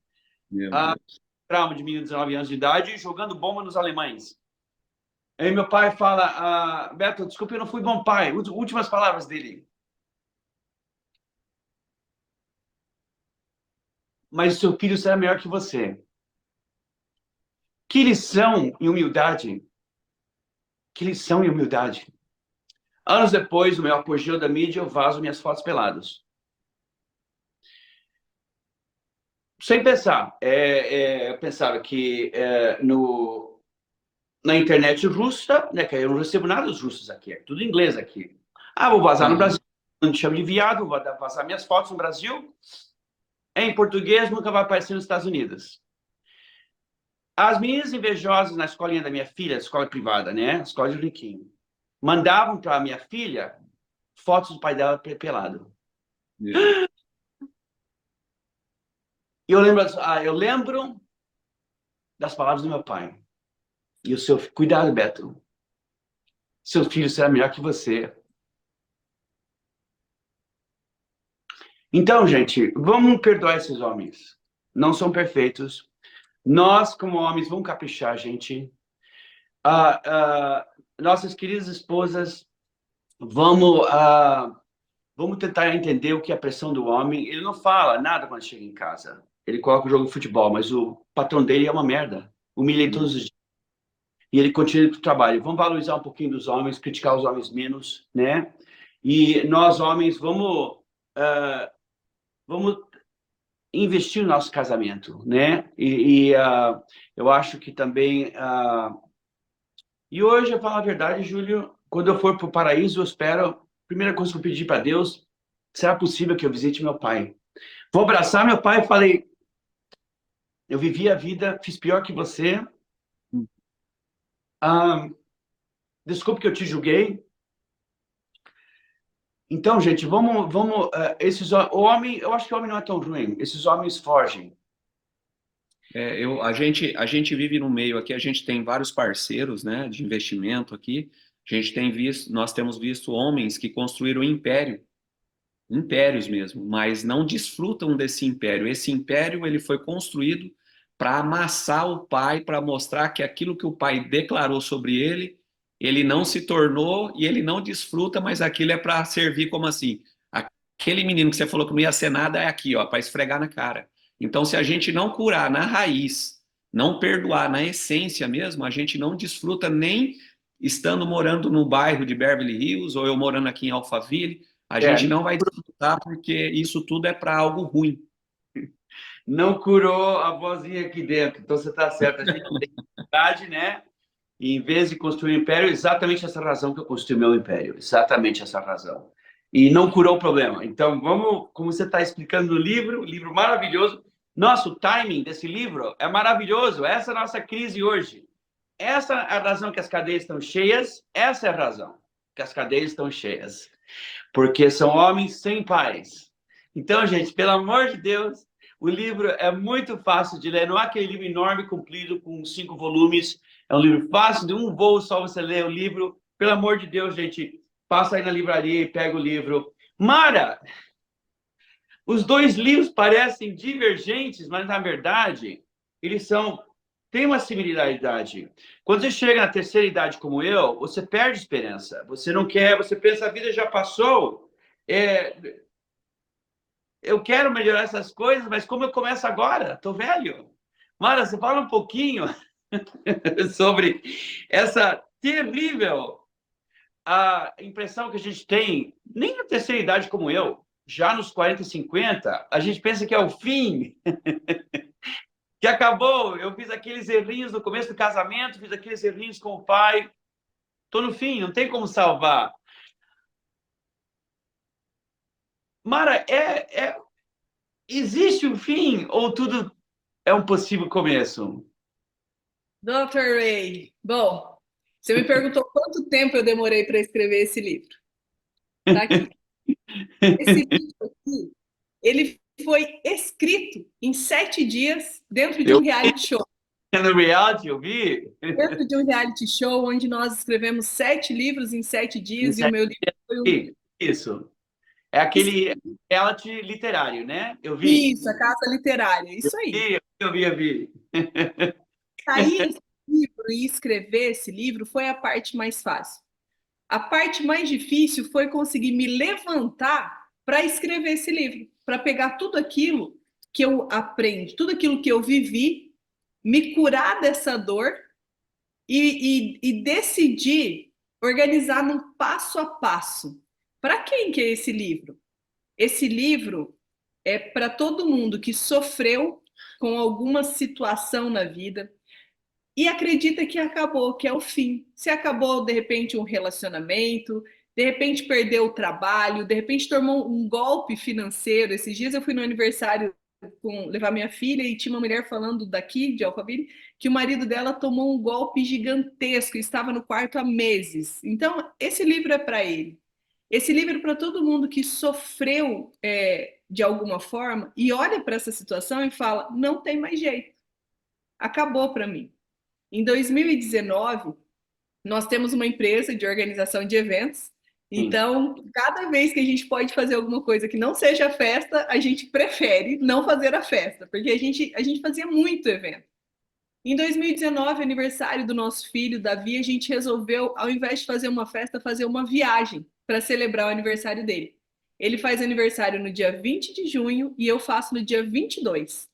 Speaker 1: Trauma de menino de 19 anos de idade, jogando bomba nos alemães. Aí meu pai fala, Beto, desculpe, eu não fui bom pai. Últimas palavras dele. Mas o seu filho será melhor que você. Que lição e humildade. Que lição e humildade. Anos depois, no meu apogeu da mídia, eu vazo minhas fotos peladas. Sem pensar. Eu pensava que na internet russa, né, que eu não recebo nada dos russos aqui, é tudo inglês aqui. Vou vazar no Brasil, não me chamo de viado, vou vazar minhas fotos no Brasil. Em português, nunca vai aparecer nos Estados Unidos. As meninas invejosas na escolinha da minha filha, escola privada, né, escola de riquinho, mandavam para minha filha fotos do pai dela pelado. E eu lembro das palavras do meu pai. E o seu... Cuidado, Beto. Seu filho será melhor que você. Então, gente, vamos perdoar esses homens. Não são perfeitos. Nós, como homens, vamos caprichar, gente. Nossas queridas esposas, vamos tentar entender o que é a pressão do homem. Ele não fala nada quando chega em casa. Ele coloca o jogo de futebol, mas o patrão dele é uma merda. Humilha ele todos os dias. E ele continua para o trabalho. Vamos valorizar um pouquinho dos homens, criticar os homens menos, né? E nós, homens, vamos investir no nosso casamento, né? Eu acho que também... E hoje, eu falo a verdade, Júlio, quando eu for para o paraíso, eu espero... A primeira coisa que eu pedi para Deus, será possível que eu visite meu pai? Vou abraçar meu pai e falei, eu vivi a vida, fiz pior que você. Desculpe que eu te julguei. Então, gente, o homem, eu acho que o homem não é tão ruim. Esses homens fogem.
Speaker 2: A gente vive no meio aqui, a gente tem vários parceiros, né, de investimento aqui. Nós temos visto homens que construíram impérios mesmo, mas não desfrutam desse império. Esse império ele foi construído para amassar o pai, para mostrar que aquilo que o pai declarou sobre ele não se tornou e ele não desfruta, mas aquilo é para servir como assim, aquele menino que você falou que não ia ser nada é aqui, ó, para esfregar na cara. Então, se a gente não curar na raiz, não perdoar na essência mesmo, a gente não desfruta nem estando morando no bairro de Beverly Hills ou eu morando aqui em Alphaville, a gente não vai desfrutar porque isso tudo é para algo ruim.
Speaker 1: não curou a vozinha aqui dentro. Então você está certo. A gente tem dificuldade, né? E em vez de construir um império, exatamente essa razão que eu construí meu império. Exatamente essa razão. E não curou o problema. Então, vamos, como você está explicando no livro maravilhoso. Nossa, o timing desse livro é maravilhoso. Essa é a nossa crise hoje. Essa é a razão que as cadeias estão cheias. Essa é a razão que as cadeias estão cheias. Porque são homens sem pais. Então, gente, pelo amor de Deus, o livro é muito fácil de ler. Não é aquele livro enorme, comprido, com 5 volumes. É um livro fácil, de um voo só você lê o livro. Pelo amor de Deus, gente, passa aí na livraria e pega o livro. Mara, os 2 livros parecem divergentes, mas, na verdade, eles têm uma similaridade. Quando você chega na terceira idade como eu, você perde esperança. Você não quer, você pensa, a vida já passou. Eu quero melhorar essas coisas, mas como eu começo agora? Estou velho. Mara, você fala um pouquinho sobre essa terrível a impressão que a gente tem, nem na terceira idade como eu, já nos 40, 50, a gente pensa que é o fim, que acabou. Eu fiz aqueles errinhos no começo do casamento, fiz aqueles errinhos com o pai, estou no fim, não tem como salvar. Mara, existe um fim ou tudo é um possível começo?
Speaker 3: Dr. Ray, bom, você me perguntou quanto tempo eu demorei para escrever esse livro. Tá aqui. Esse livro aqui, ele foi escrito em 7 dias dentro de um reality show.
Speaker 1: No reality, eu vi.
Speaker 3: Dentro de um reality show onde nós escrevemos 7 livros em 7 dias e o meu livro foi um...
Speaker 1: Isso. É aquele reality literário, né? Eu vi.
Speaker 3: Isso, a Casa Literária, isso aí.
Speaker 1: Eu vi.
Speaker 3: Sair esse livro e escrever esse livro foi a parte mais fácil. A parte mais difícil foi conseguir me levantar para escrever esse livro, para pegar tudo aquilo que eu aprendi, tudo aquilo que eu vivi, me curar dessa dor e decidir organizar num passo a passo. Para quem que é esse livro? Esse livro é para todo mundo que sofreu com alguma situação na vida e acredita que acabou, que é o fim. Se acabou, de repente, um relacionamento, de repente perdeu o trabalho, de repente tomou um golpe financeiro. Esses dias eu fui no aniversário levar minha filha e tinha uma mulher falando daqui, de Alphaville, que o marido dela tomou um golpe gigantesco e estava no quarto há meses. Então, esse livro é para ele. Esse livro é para todo mundo que sofreu de alguma forma e olha para essa situação e fala, não tem mais jeito. Acabou para mim. Em 2019, nós temos uma empresa de organização de eventos. Então, cada vez que a gente pode fazer alguma coisa que não seja festa, a gente prefere não fazer a festa, porque a gente fazia muito evento. Em 2019, aniversário do nosso filho, Davi, a gente resolveu, ao invés de fazer uma festa, fazer uma viagem para celebrar o aniversário dele. Ele faz aniversário no dia 20 de junho e eu faço no dia 22.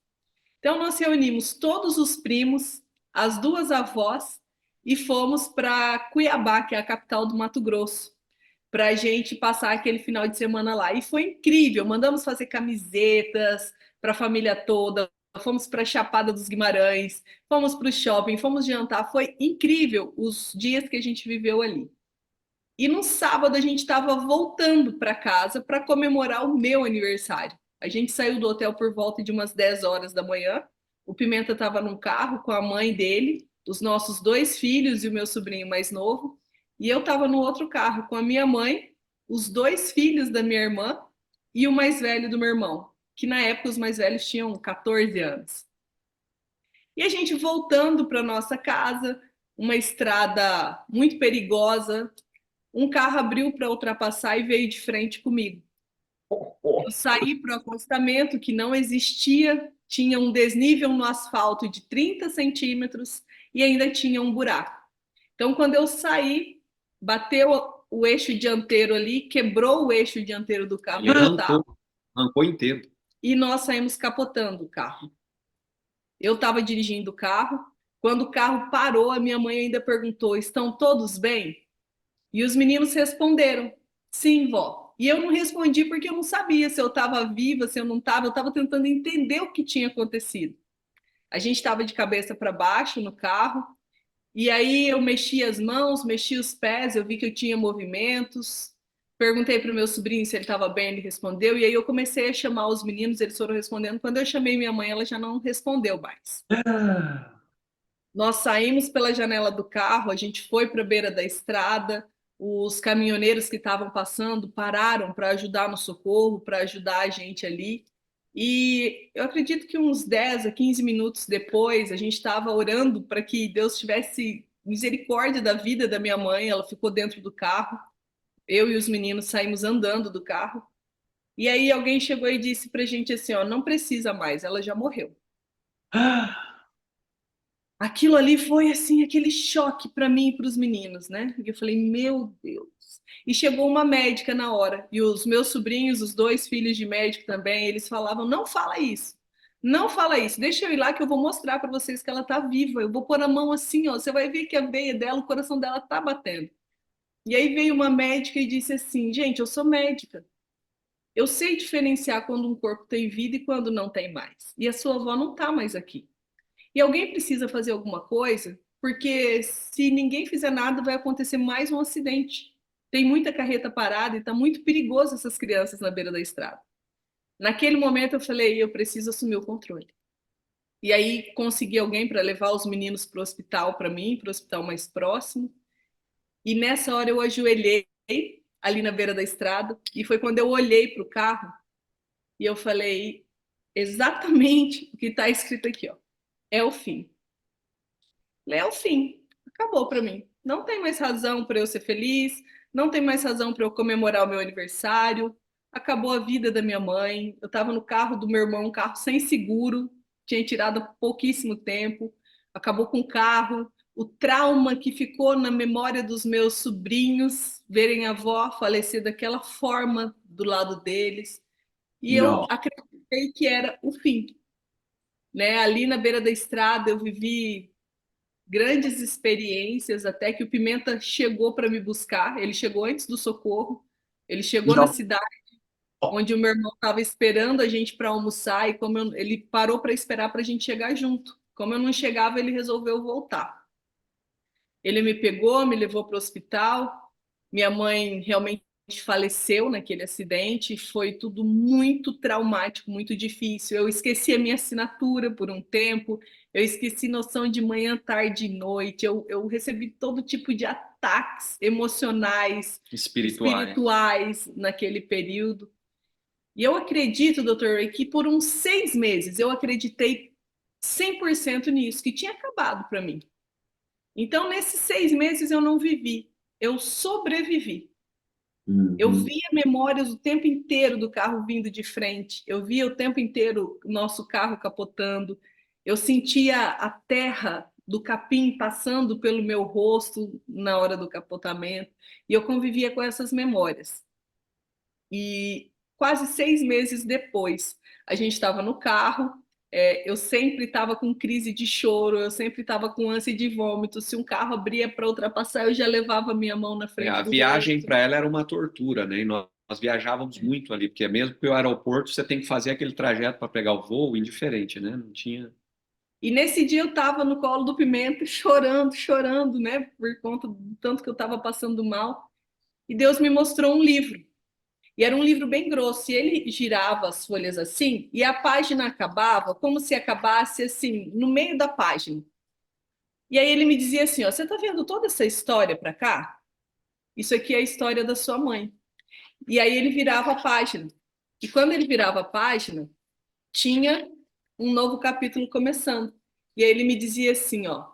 Speaker 3: Então, nós reunimos todos os primos, as 2 avós, e fomos para Cuiabá, que é a capital do Mato Grosso, para a gente passar aquele final de semana lá. E foi incrível, mandamos fazer camisetas para a família toda, fomos para a Chapada dos Guimarães, fomos para o shopping, fomos jantar. Foi incrível os dias que a gente viveu ali. E no sábado a gente estava voltando para casa para comemorar o meu aniversário. A gente saiu do hotel por volta de umas 10 horas da manhã. O Pimenta estava num carro com a mãe dele, os nossos 2 filhos e o meu sobrinho mais novo. E eu estava no outro carro com a minha mãe, os 2 filhos da minha irmã e o mais velho do meu irmão, que na época os mais velhos tinham 14 anos. E a gente voltando para nossa casa, uma estrada muito perigosa, um carro abriu para ultrapassar e veio de frente comigo. Eu saí para o acostamento que não existia, tinha um desnível no asfalto de 30 centímetros e ainda tinha um buraco. Então, quando eu saí, bateu o eixo dianteiro ali, quebrou o eixo dianteiro do carro.
Speaker 2: Ele arrancou inteiro.
Speaker 3: E nós saímos capotando o carro. Eu estava dirigindo o carro. Quando o carro parou, a minha mãe ainda perguntou: estão todos bem? E os meninos responderam: sim, vó. E eu não respondi porque eu não sabia se eu estava viva, se eu não estava. Eu estava tentando entender o que tinha acontecido. A gente estava de cabeça para baixo no carro. E aí eu mexi as mãos, mexi os pés, eu vi que eu tinha movimentos. Perguntei para o meu sobrinho se ele estava bem, ele respondeu. E aí eu comecei a chamar os meninos, eles foram respondendo. Quando eu chamei minha mãe, ela já não respondeu mais. Nós saímos pela janela do carro, a gente foi para a beira da estrada. Os caminhoneiros que estavam passando pararam para ajudar no socorro, para ajudar a gente ali. E eu acredito que uns 10 a 15 minutos depois, a gente estava orando para que Deus tivesse misericórdia da vida da minha mãe. Ela ficou dentro do carro. Eu e os meninos saímos andando do carro. E aí alguém chegou e disse para a gente assim, ó, não precisa mais, ela já morreu. Aquilo ali foi assim, aquele choque para mim e para os meninos, né? E eu falei, meu Deus. E chegou uma médica na hora, e os meus sobrinhos, os dois filhos de médico também, eles falavam, não fala isso. Não fala isso, deixa eu ir lá que eu vou mostrar para vocês que ela está viva. Eu vou pôr a mão assim, ó, você vai ver que a veia dela, o coração dela tá batendo. E aí veio uma médica e disse assim, gente, eu sou médica. Eu sei diferenciar quando um corpo tem vida e quando não tem mais. E a sua avó não está mais aqui. E alguém precisa fazer alguma coisa, porque se ninguém fizer nada, vai acontecer mais um acidente. Tem muita carreta parada e está muito perigoso essas crianças na beira da estrada. Naquele momento eu falei, eu preciso assumir o controle. E aí consegui alguém para levar os meninos para o hospital para mim, para o hospital mais próximo. E nessa hora eu ajoelhei ali na beira da estrada e foi quando eu olhei para o carro e eu falei exatamente o que está escrito aqui, ó. É o fim. É o fim. Acabou para mim. Não tem mais razão para eu ser feliz, não tem mais razão para eu comemorar o meu aniversário. Acabou a vida da minha mãe. Eu estava no carro do meu irmão, um carro sem seguro, tinha tirado há pouquíssimo tempo. Acabou com o carro. O trauma que ficou na memória dos meus sobrinhos, verem a avó falecer daquela forma do lado deles. E eu
Speaker 1: Não.
Speaker 3: acreditei que era o fim. Né? Ali na beira da estrada eu vivi grandes experiências, até que o Pimenta chegou para me buscar. Ele chegou antes do socorro, ele chegou na
Speaker 1: Não.
Speaker 3: cidade onde o meu irmão estava esperando a gente para almoçar, e ele parou para esperar para a gente chegar junto. Como eu não chegava, ele resolveu voltar. Ele me pegou, me levou para o hospital. Minha mãe realmente faleceu naquele acidente. Foi tudo muito traumático, muito difícil. Eu esqueci a minha assinatura por um tempo. Eu esqueci noção de manhã, tarde e noite. Eu recebi todo tipo de ataques emocionais, espirituais naquele período. E eu acredito, doutor Ray, que por uns 6 meses eu acreditei 100% nisso, que tinha acabado para mim. Então, nesses 6 meses eu não vivi, eu sobrevivi. Eu via memórias o tempo inteiro do carro vindo de frente, eu via o tempo inteiro o nosso carro capotando, eu sentia a terra do capim passando pelo meu rosto na hora do capotamento, e eu convivia com essas memórias. E quase 6 meses depois, a gente estava no carro, eu sempre estava com crise de choro, eu sempre estava com ânsia de vômito. Se um carro abria para ultrapassar, eu já levava minha mão na frente
Speaker 2: A
Speaker 3: do
Speaker 2: viagem
Speaker 3: rosto.
Speaker 2: para ela era uma tortura, né? E nós viajávamos muito ali, porque mesmo que o aeroporto você tem que fazer aquele trajeto para pegar o voo, indiferente, né? Não tinha.
Speaker 3: E nesse dia eu estava no colo do Pimenta, chorando, chorando, né? Por conta do tanto que eu estava passando mal. E Deus me mostrou um livro. E era um livro bem grosso, e ele girava as folhas assim, e a página acabava como se acabasse assim, no meio da página. E aí ele me dizia assim, ó, você está vendo toda essa história para cá? Isso aqui é a história da sua mãe. E aí ele virava a página. E quando ele virava a página, tinha um novo capítulo começando. E aí ele me dizia assim, ó,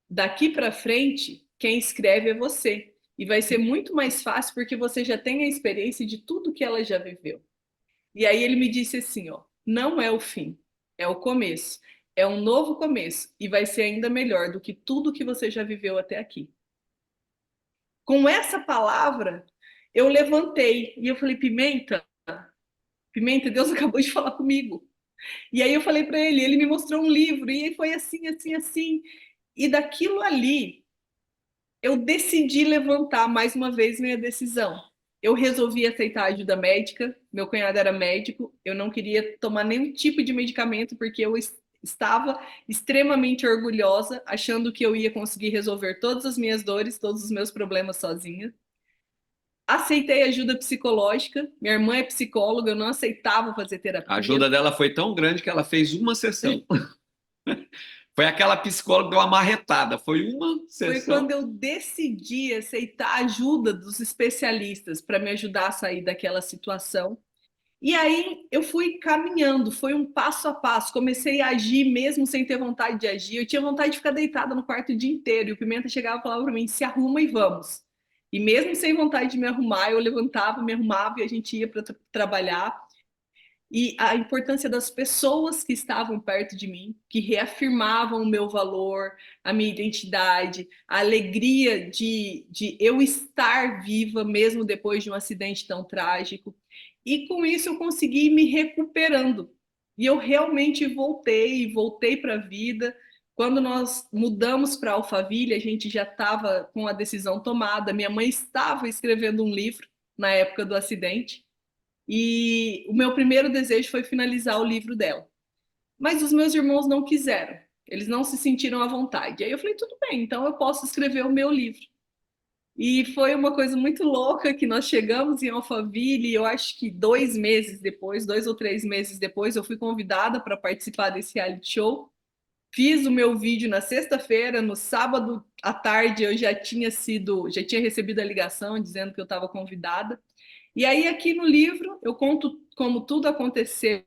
Speaker 3: daqui para frente, quem escreve é você. E vai ser muito mais fácil porque você já tem a experiência de tudo que ela já viveu. E aí ele me disse assim, ó, não é o fim, é o começo. É um novo começo e vai ser ainda melhor do que tudo que você já viveu até aqui. Com essa palavra, eu levantei e eu falei, Pimenta, Pimenta, Deus acabou de falar comigo. E aí eu falei para ele me mostrou um livro e foi assim, assim, assim. E daquilo ali, eu decidi levantar mais uma vez minha decisão. Eu resolvi aceitar ajuda médica. Meu cunhado era médico, eu não queria tomar nenhum tipo de medicamento porque eu estava extremamente orgulhosa, achando que eu ia conseguir resolver todas as minhas dores, todos os meus problemas sozinha. Aceitei ajuda psicológica. Minha irmã é psicóloga, eu não aceitava fazer
Speaker 2: A
Speaker 3: terapia.
Speaker 2: ajuda dela foi tão grande que ela fez uma sessão. Foi aquela psicóloga que deu uma marretada, foi uma
Speaker 3: Foi
Speaker 2: sessão.
Speaker 3: quando eu decidi aceitar a ajuda dos especialistas para me ajudar a sair daquela situação. E aí eu fui caminhando, foi um passo a passo. Comecei a agir mesmo sem ter vontade de agir. Eu tinha vontade de ficar deitada no quarto o dia inteiro. E o Pimenta chegava e falava para mim: se arruma e vamos. E mesmo sem vontade de me arrumar, eu levantava, me arrumava e a gente ia para trabalhar. E a importância das pessoas que estavam perto de mim, que reafirmavam o meu valor, a minha identidade, a alegria de eu estar viva mesmo depois de um acidente tão trágico. E com isso eu consegui ir me recuperando. E eu realmente voltei para a vida. Quando nós mudamos para Alphaville, a gente já estava com a decisão tomada. Minha mãe estava escrevendo um livro na época do acidente. E o meu primeiro desejo foi finalizar o livro dela. Mas os meus irmãos não quiseram. Eles não se sentiram à vontade. Aí eu falei, tudo bem, então eu posso escrever o meu livro. E foi uma coisa muito louca que nós chegamos em Alphaville e eu acho que 2 meses depois, 2 ou 3 meses depois, eu fui convidada para participar desse reality show. Fiz o meu vídeo na sexta-feira, no sábado à tarde eu já tinha recebido a ligação dizendo que eu estava convidada. E aí, aqui no livro, eu conto como tudo aconteceu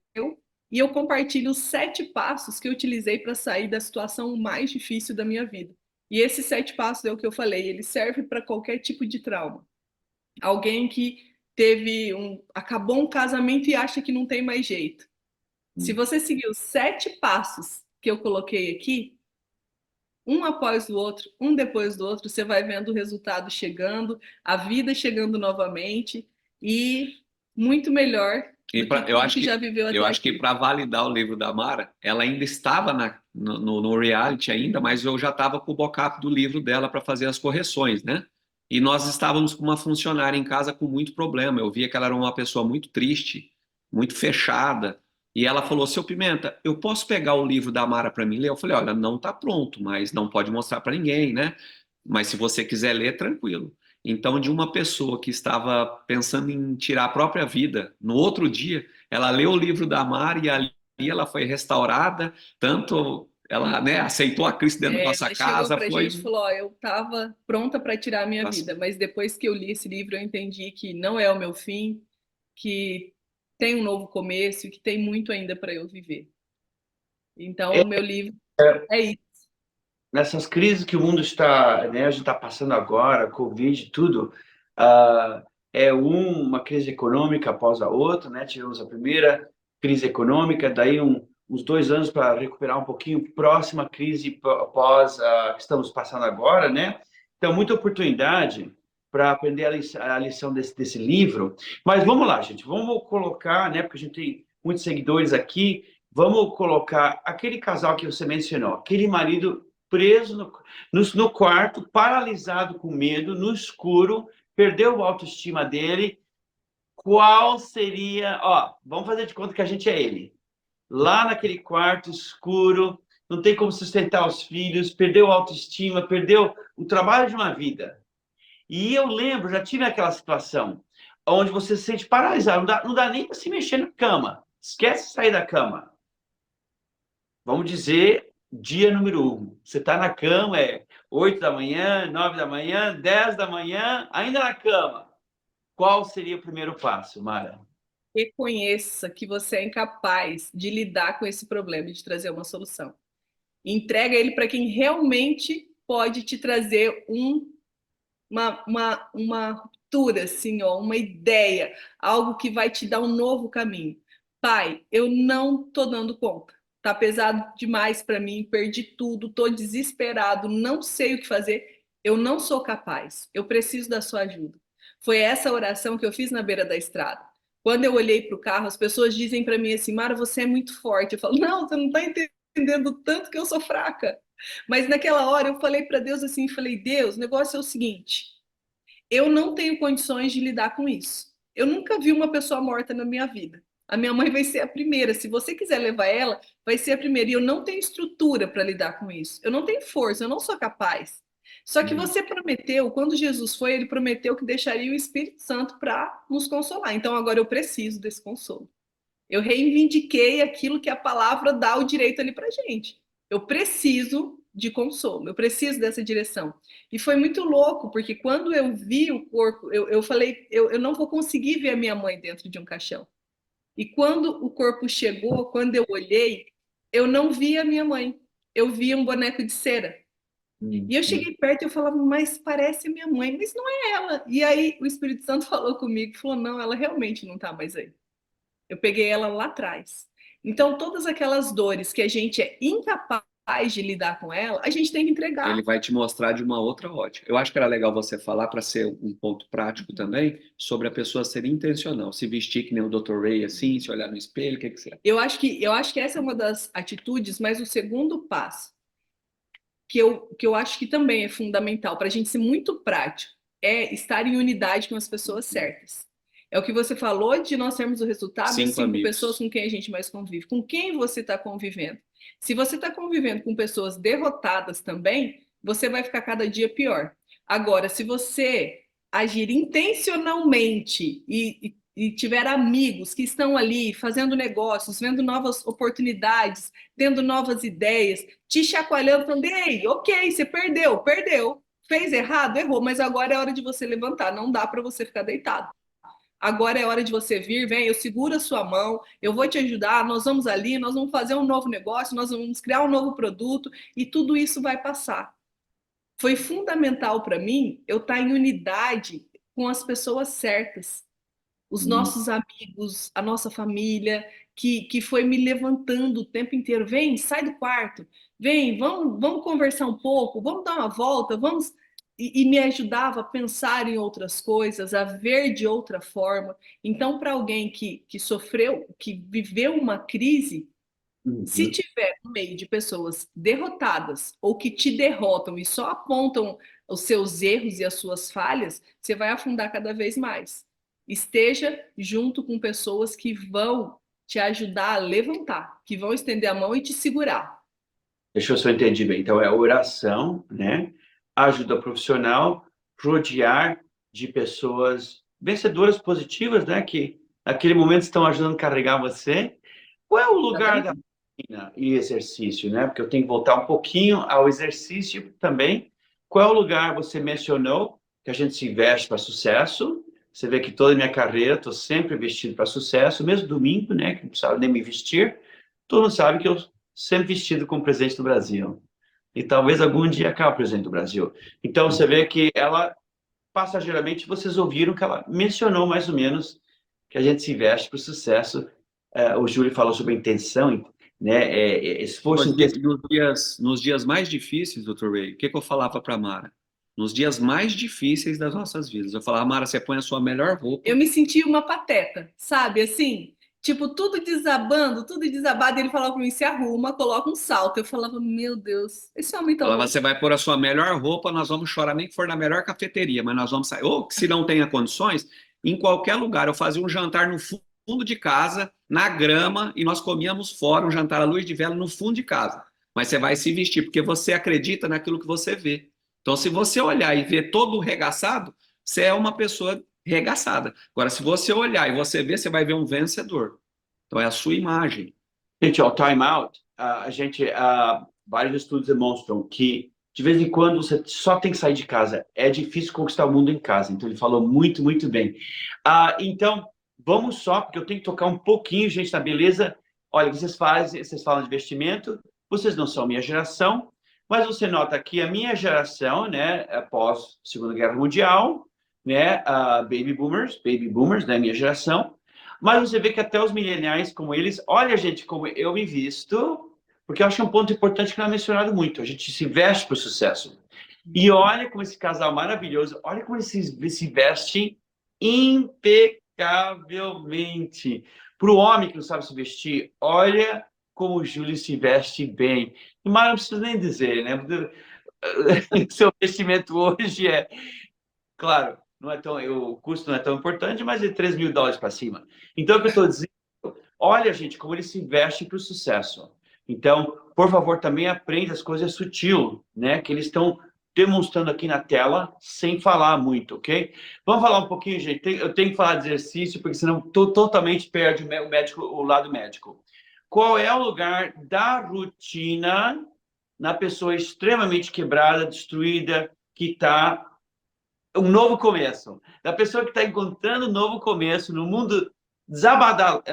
Speaker 3: e eu compartilho os 7 passos que eu utilizei para sair da situação mais difícil da minha vida. E esses 7 passos é o que eu falei, ele serve para qualquer tipo de trauma. Alguém que acabou um casamento e acha que não tem mais jeito. Se você seguir os 7 passos que eu coloquei aqui, um após o outro, um depois do outro, você vai vendo o resultado chegando, a vida chegando novamente e muito melhor do que
Speaker 2: Eu
Speaker 3: tudo que já viveu
Speaker 2: eu
Speaker 3: até
Speaker 2: acho que
Speaker 3: aqui.
Speaker 2: para validar o livro da Mara, ela ainda estava no reality ainda, mas eu já estava com o backup do livro dela para fazer as correções, né? E nós estávamos com uma funcionária em casa com muito problema. Eu via que ela era uma pessoa muito triste, muito fechada. E ela falou: Seu Pimenta, eu posso pegar o livro da Mara para mim ler? Eu falei: Olha, não está pronto, mas não pode mostrar para ninguém, né? Mas se você quiser ler, tranquilo. Então, de uma pessoa que estava pensando em tirar a própria vida, no outro dia, ela leu o livro da Mari e ali ela foi restaurada, tanto ela, né, aceitou a Cristo dentro da nossa
Speaker 3: Ela chegou
Speaker 2: casa,
Speaker 3: para a
Speaker 2: foi.
Speaker 3: gente e falou: ó, eu estava pronta para tirar a minha vida, mas depois que eu li esse livro, eu entendi que não é o meu fim, que tem um novo começo e que tem muito ainda para eu viver. Então, o meu livro é isso.
Speaker 1: Nessas crises que o mundo está, né, a gente está passando agora, Covid, tudo, ah, é uma crise econômica após a outra, né? Tivemos a primeira crise econômica, daí uns 2 anos para recuperar um pouquinho, próxima crise após a que estamos passando agora, né? Então, muita oportunidade para aprender a lição desse livro. Mas vamos lá, gente, vamos colocar, né? Porque a gente tem muitos seguidores aqui. Vamos colocar aquele casal que você mencionou, aquele marido preso no quarto, paralisado com medo, no escuro, perdeu a autoestima dele. Qual seria? Ó, vamos fazer de conta que a gente é ele. Lá naquele quarto escuro, não tem como sustentar os filhos, perdeu a autoestima, perdeu o trabalho de uma vida. E eu lembro, já tive aquela situação onde você se sente paralisado, não dá nem para se mexer na cama. Esquece de sair da cama. Vamos dizer, dia número 1. Você está na cama, é 8 da manhã, 9 da manhã, 10 da manhã, ainda na cama. Qual seria o primeiro passo, Mara?
Speaker 3: Reconheça que você é incapaz de lidar com esse problema e de trazer uma solução. Entrega ele para quem realmente pode te trazer uma ruptura, assim, ó, uma ideia, algo que vai te dar um novo caminho. Pai, eu não tô dando conta. Tá pesado demais para mim, perdi tudo, tô desesperado, não sei o que fazer. eu não sou capaz, eu preciso da sua ajuda. Foi essa oração que eu fiz na beira da estrada. Quando eu olhei para o carro, as pessoas dizem para mim assim, Mara, você é muito forte. Eu falo, não, você não está entendendo tanto que eu sou fraca. Mas naquela hora eu falei para Deus assim, falei, Deus, o negócio é o seguinte, eu não tenho condições de lidar com isso. Eu nunca vi uma pessoa morta na minha vida. A minha mãe vai ser a primeira. Se você quiser levar ela, vai ser a primeira. E eu não tenho estrutura para lidar com isso. Eu não tenho força, eu não sou capaz. Só que você prometeu, quando Jesus foi, ele prometeu que deixaria o Espírito Santo para nos consolar. Então agora eu preciso desse consolo. Eu reivindiquei aquilo que a palavra dá o direito ali para gente. Eu preciso de consolo, eu preciso dessa direção. E foi muito louco, porque quando eu vi o corpo, eu falei, eu não vou conseguir ver a minha mãe dentro de um caixão. E quando o corpo chegou, quando eu olhei, eu não vi a minha mãe, eu vi um boneco de cera. E eu cheguei perto e eu falava, mas parece a minha mãe, mas não é ela. E aí o Espírito Santo falou comigo, falou, não, ela realmente não está mais aí. Eu peguei ela lá atrás. Então, todas aquelas dores que a gente é incapaz de lidar com ela, a gente tem que entregar.
Speaker 2: Ele vai te mostrar de uma outra ótica. Eu acho que era legal você falar, para ser um ponto prático também, sobre a pessoa ser intencional, se vestir que nem o Dr. Ray, assim, se olhar no espelho, o que você acha?
Speaker 3: Eu acho que essa é uma das atitudes, mas o segundo passo, que eu acho que também é fundamental para a gente ser muito prático, é estar em unidade com as pessoas certas. É o que você falou de nós termos o resultado de 5 pessoas com quem a gente mais convive. Com quem você está convivendo? Se você está convivendo com pessoas derrotadas também, você vai ficar cada dia pior. Agora, se você agir intencionalmente e tiver amigos que estão ali fazendo negócios, vendo novas oportunidades, tendo novas ideias, te chacoalhando, falando, ei, ok, você perdeu, fez errado, errou, mas agora é hora de você levantar, não dá para você ficar deitado. Agora é hora de você vir, vem, eu seguro a sua mão, eu vou te ajudar, nós vamos ali, nós vamos fazer um novo negócio, nós vamos criar um novo produto e tudo isso vai passar. Foi fundamental para mim eu estar em unidade com as pessoas certas, os nossos amigos, a nossa família, que foi me levantando o tempo inteiro. Vem, sai do quarto, vem, vamos conversar um pouco, vamos dar uma volta, vamos... E me ajudava a pensar em outras coisas, a ver de outra forma. Então, para alguém que sofreu, que viveu uma crise, se tiver no meio de pessoas derrotadas ou que te derrotam e só apontam os seus erros e as suas falhas, você vai afundar cada vez mais. Esteja junto com pessoas que vão te ajudar a levantar, que vão estender a mão e te segurar.
Speaker 1: Deixa eu só entender bem. Então, é oração, né? Ajuda profissional, rodear de pessoas vencedoras positivas, né? Que naquele momento estão ajudando a carregar você. Qual é o lugar da rotina e exercício, né? Porque eu tenho que voltar um pouquinho ao exercício também. Qual é o lugar, você mencionou, que a gente se veste para sucesso? Você vê que toda a minha carreira estou sempre vestido para sucesso, mesmo domingo, né? Que não precisava nem me vestir. Todo mundo sabe que eu sempre vestido como presidente do Brasil. E talvez algum dia acabe presidente do Brasil. Então, você vê que ela, passageiramente, vocês ouviram que ela mencionou mais ou menos que a gente se veste para o sucesso. O Júlio falou sobre a intenção, né? Esforço.
Speaker 2: Nos dias mais difíceis, Dr. Ray, o que eu falava para a Mara? Nos dias mais difíceis das nossas vidas, eu falava, Mara, você põe a sua melhor roupa.
Speaker 3: Eu me senti uma pateta, sabe? Assim, tipo, tudo desabando, tudo desabado. E ele falava para mim, se arruma, coloca um salto. Eu falava, meu Deus, esse homem tá louco.
Speaker 2: Você vai pôr a sua melhor roupa, nós vamos chorar, nem que for na melhor cafeteria, mas nós vamos sair. Ou se não tenha condições, em qualquer lugar. Eu fazia um jantar no fundo de casa, na grama, e nós comíamos fora, um jantar à luz de vela no fundo de casa. Mas você vai se vestir, porque você acredita naquilo que você vê. Então, se você olhar e ver todo regaçado, você é uma pessoa regaçada. Agora, se você olhar e você ver, você vai ver um vencedor. Então, é a sua imagem.
Speaker 1: Gente, ao time out, vários estudos demonstram que, de vez em quando, você só tem que sair de casa. É difícil conquistar o mundo em casa. Então, ele falou muito, muito bem. Então, vamos só, porque eu tenho que tocar um pouquinho, gente, tá beleza? Olha, vocês falam de investimento, vocês não são minha geração, mas você nota que a minha geração, né, após a Segunda Guerra Mundial, né, baby boomers, né, minha geração, mas você vê que até os millennials, como eles, olha, gente, como eu me visto, porque eu acho que é um ponto importante que não é mencionado muito, a gente se veste para o sucesso. E olha como esse casal maravilhoso, olha como eles se vestem impecavelmente. Para o homem que não sabe se vestir, olha como o Júlio se veste bem. E Mara, não preciso nem dizer, né? Seu vestimento hoje é, claro, não é tão, o custo não é tão importante, mas é $3.000 para cima. Então, o que eu estou dizendo, olha, gente, como ele se veste para o sucesso. Então, por favor, também aprenda as coisas sutil, né? Que eles estão demonstrando aqui na tela, sem falar muito, ok? Vamos falar um pouquinho, gente. Eu tenho que falar de exercício, porque senão totalmente perde o médico, o lado médico. Qual é o lugar da rotina na pessoa extremamente quebrada, destruída, que está um novo começo? Da pessoa que está encontrando um novo começo no mundo desabado,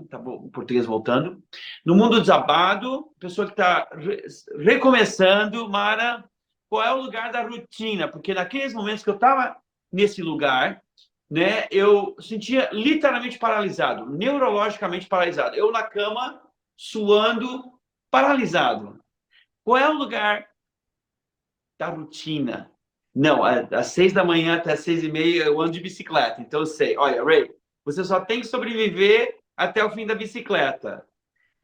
Speaker 1: tá bom, o português voltando, no mundo desabado, pessoa que está recomeçando, Mara, qual é o lugar da rotina? Porque naqueles momentos que eu estava nesse lugar, né, eu sentia literalmente paralisado, neurologicamente paralisado. Eu na cama, suando, paralisado. Qual é o lugar da rotina? Não, às 6 da manhã até 6:30 eu ando de bicicleta. Então eu sei, olha, Ray, você só tem que sobreviver até o fim da bicicleta.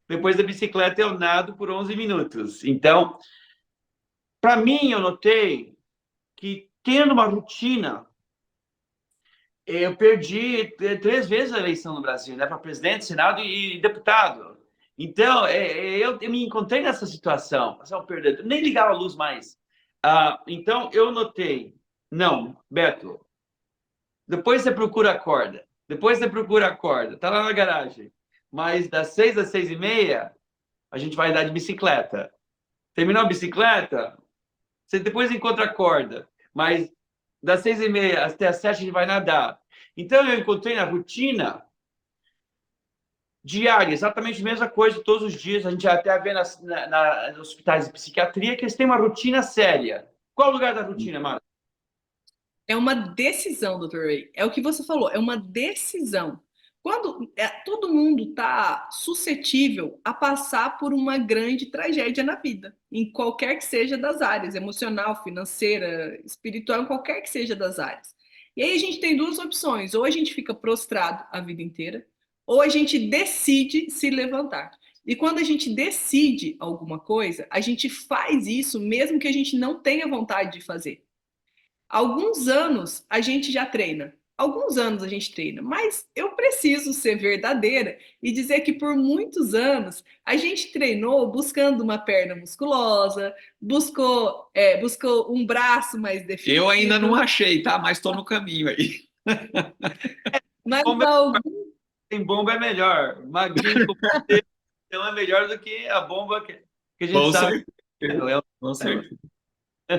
Speaker 1: Depois da bicicleta eu nado por 11 minutos. Então, para mim, eu notei que tendo uma rotina, eu perdi 3 vezes a eleição no Brasil, né, para presidente, senado e deputado. Então, eu me encontrei nessa situação, nem ligava a luz mais. Então, eu notei, não, Beto, depois você procura a corda, tá lá na garagem, mas das 6 às 6:30, a gente vai andar de bicicleta. Terminou a bicicleta, você depois encontra a corda, mas das 6:30 até as 7 a gente vai nadar. Então, eu encontrei na rotina diária, exatamente a mesma coisa todos os dias. A gente até vê nos hospitais de psiquiatria que eles têm uma rotina séria. Qual é o lugar da rotina, Mara?
Speaker 3: É uma decisão, Dr. Ray. É o que você falou, é uma decisão. Quando todo mundo está suscetível a passar por uma grande tragédia na vida, em qualquer que seja das áreas, emocional, financeira, espiritual, em qualquer que seja das áreas. E aí a gente tem duas opções: ou a gente fica prostrado a vida inteira, ou a gente decide se levantar. E quando a gente decide alguma coisa, a gente faz isso mesmo que a gente não tenha vontade de fazer. Alguns anos a gente já treina. Alguns anos a gente treina, mas eu preciso ser verdadeira e dizer que por muitos anos a gente treinou buscando uma perna musculosa, buscou um braço mais definido.
Speaker 2: Eu ainda não achei, tá? Mas estou no caminho aí.
Speaker 3: Mas
Speaker 1: Tem bomba é melhor. Magrinho então é melhor do que a bomba que a gente sabe.
Speaker 2: Com certeza.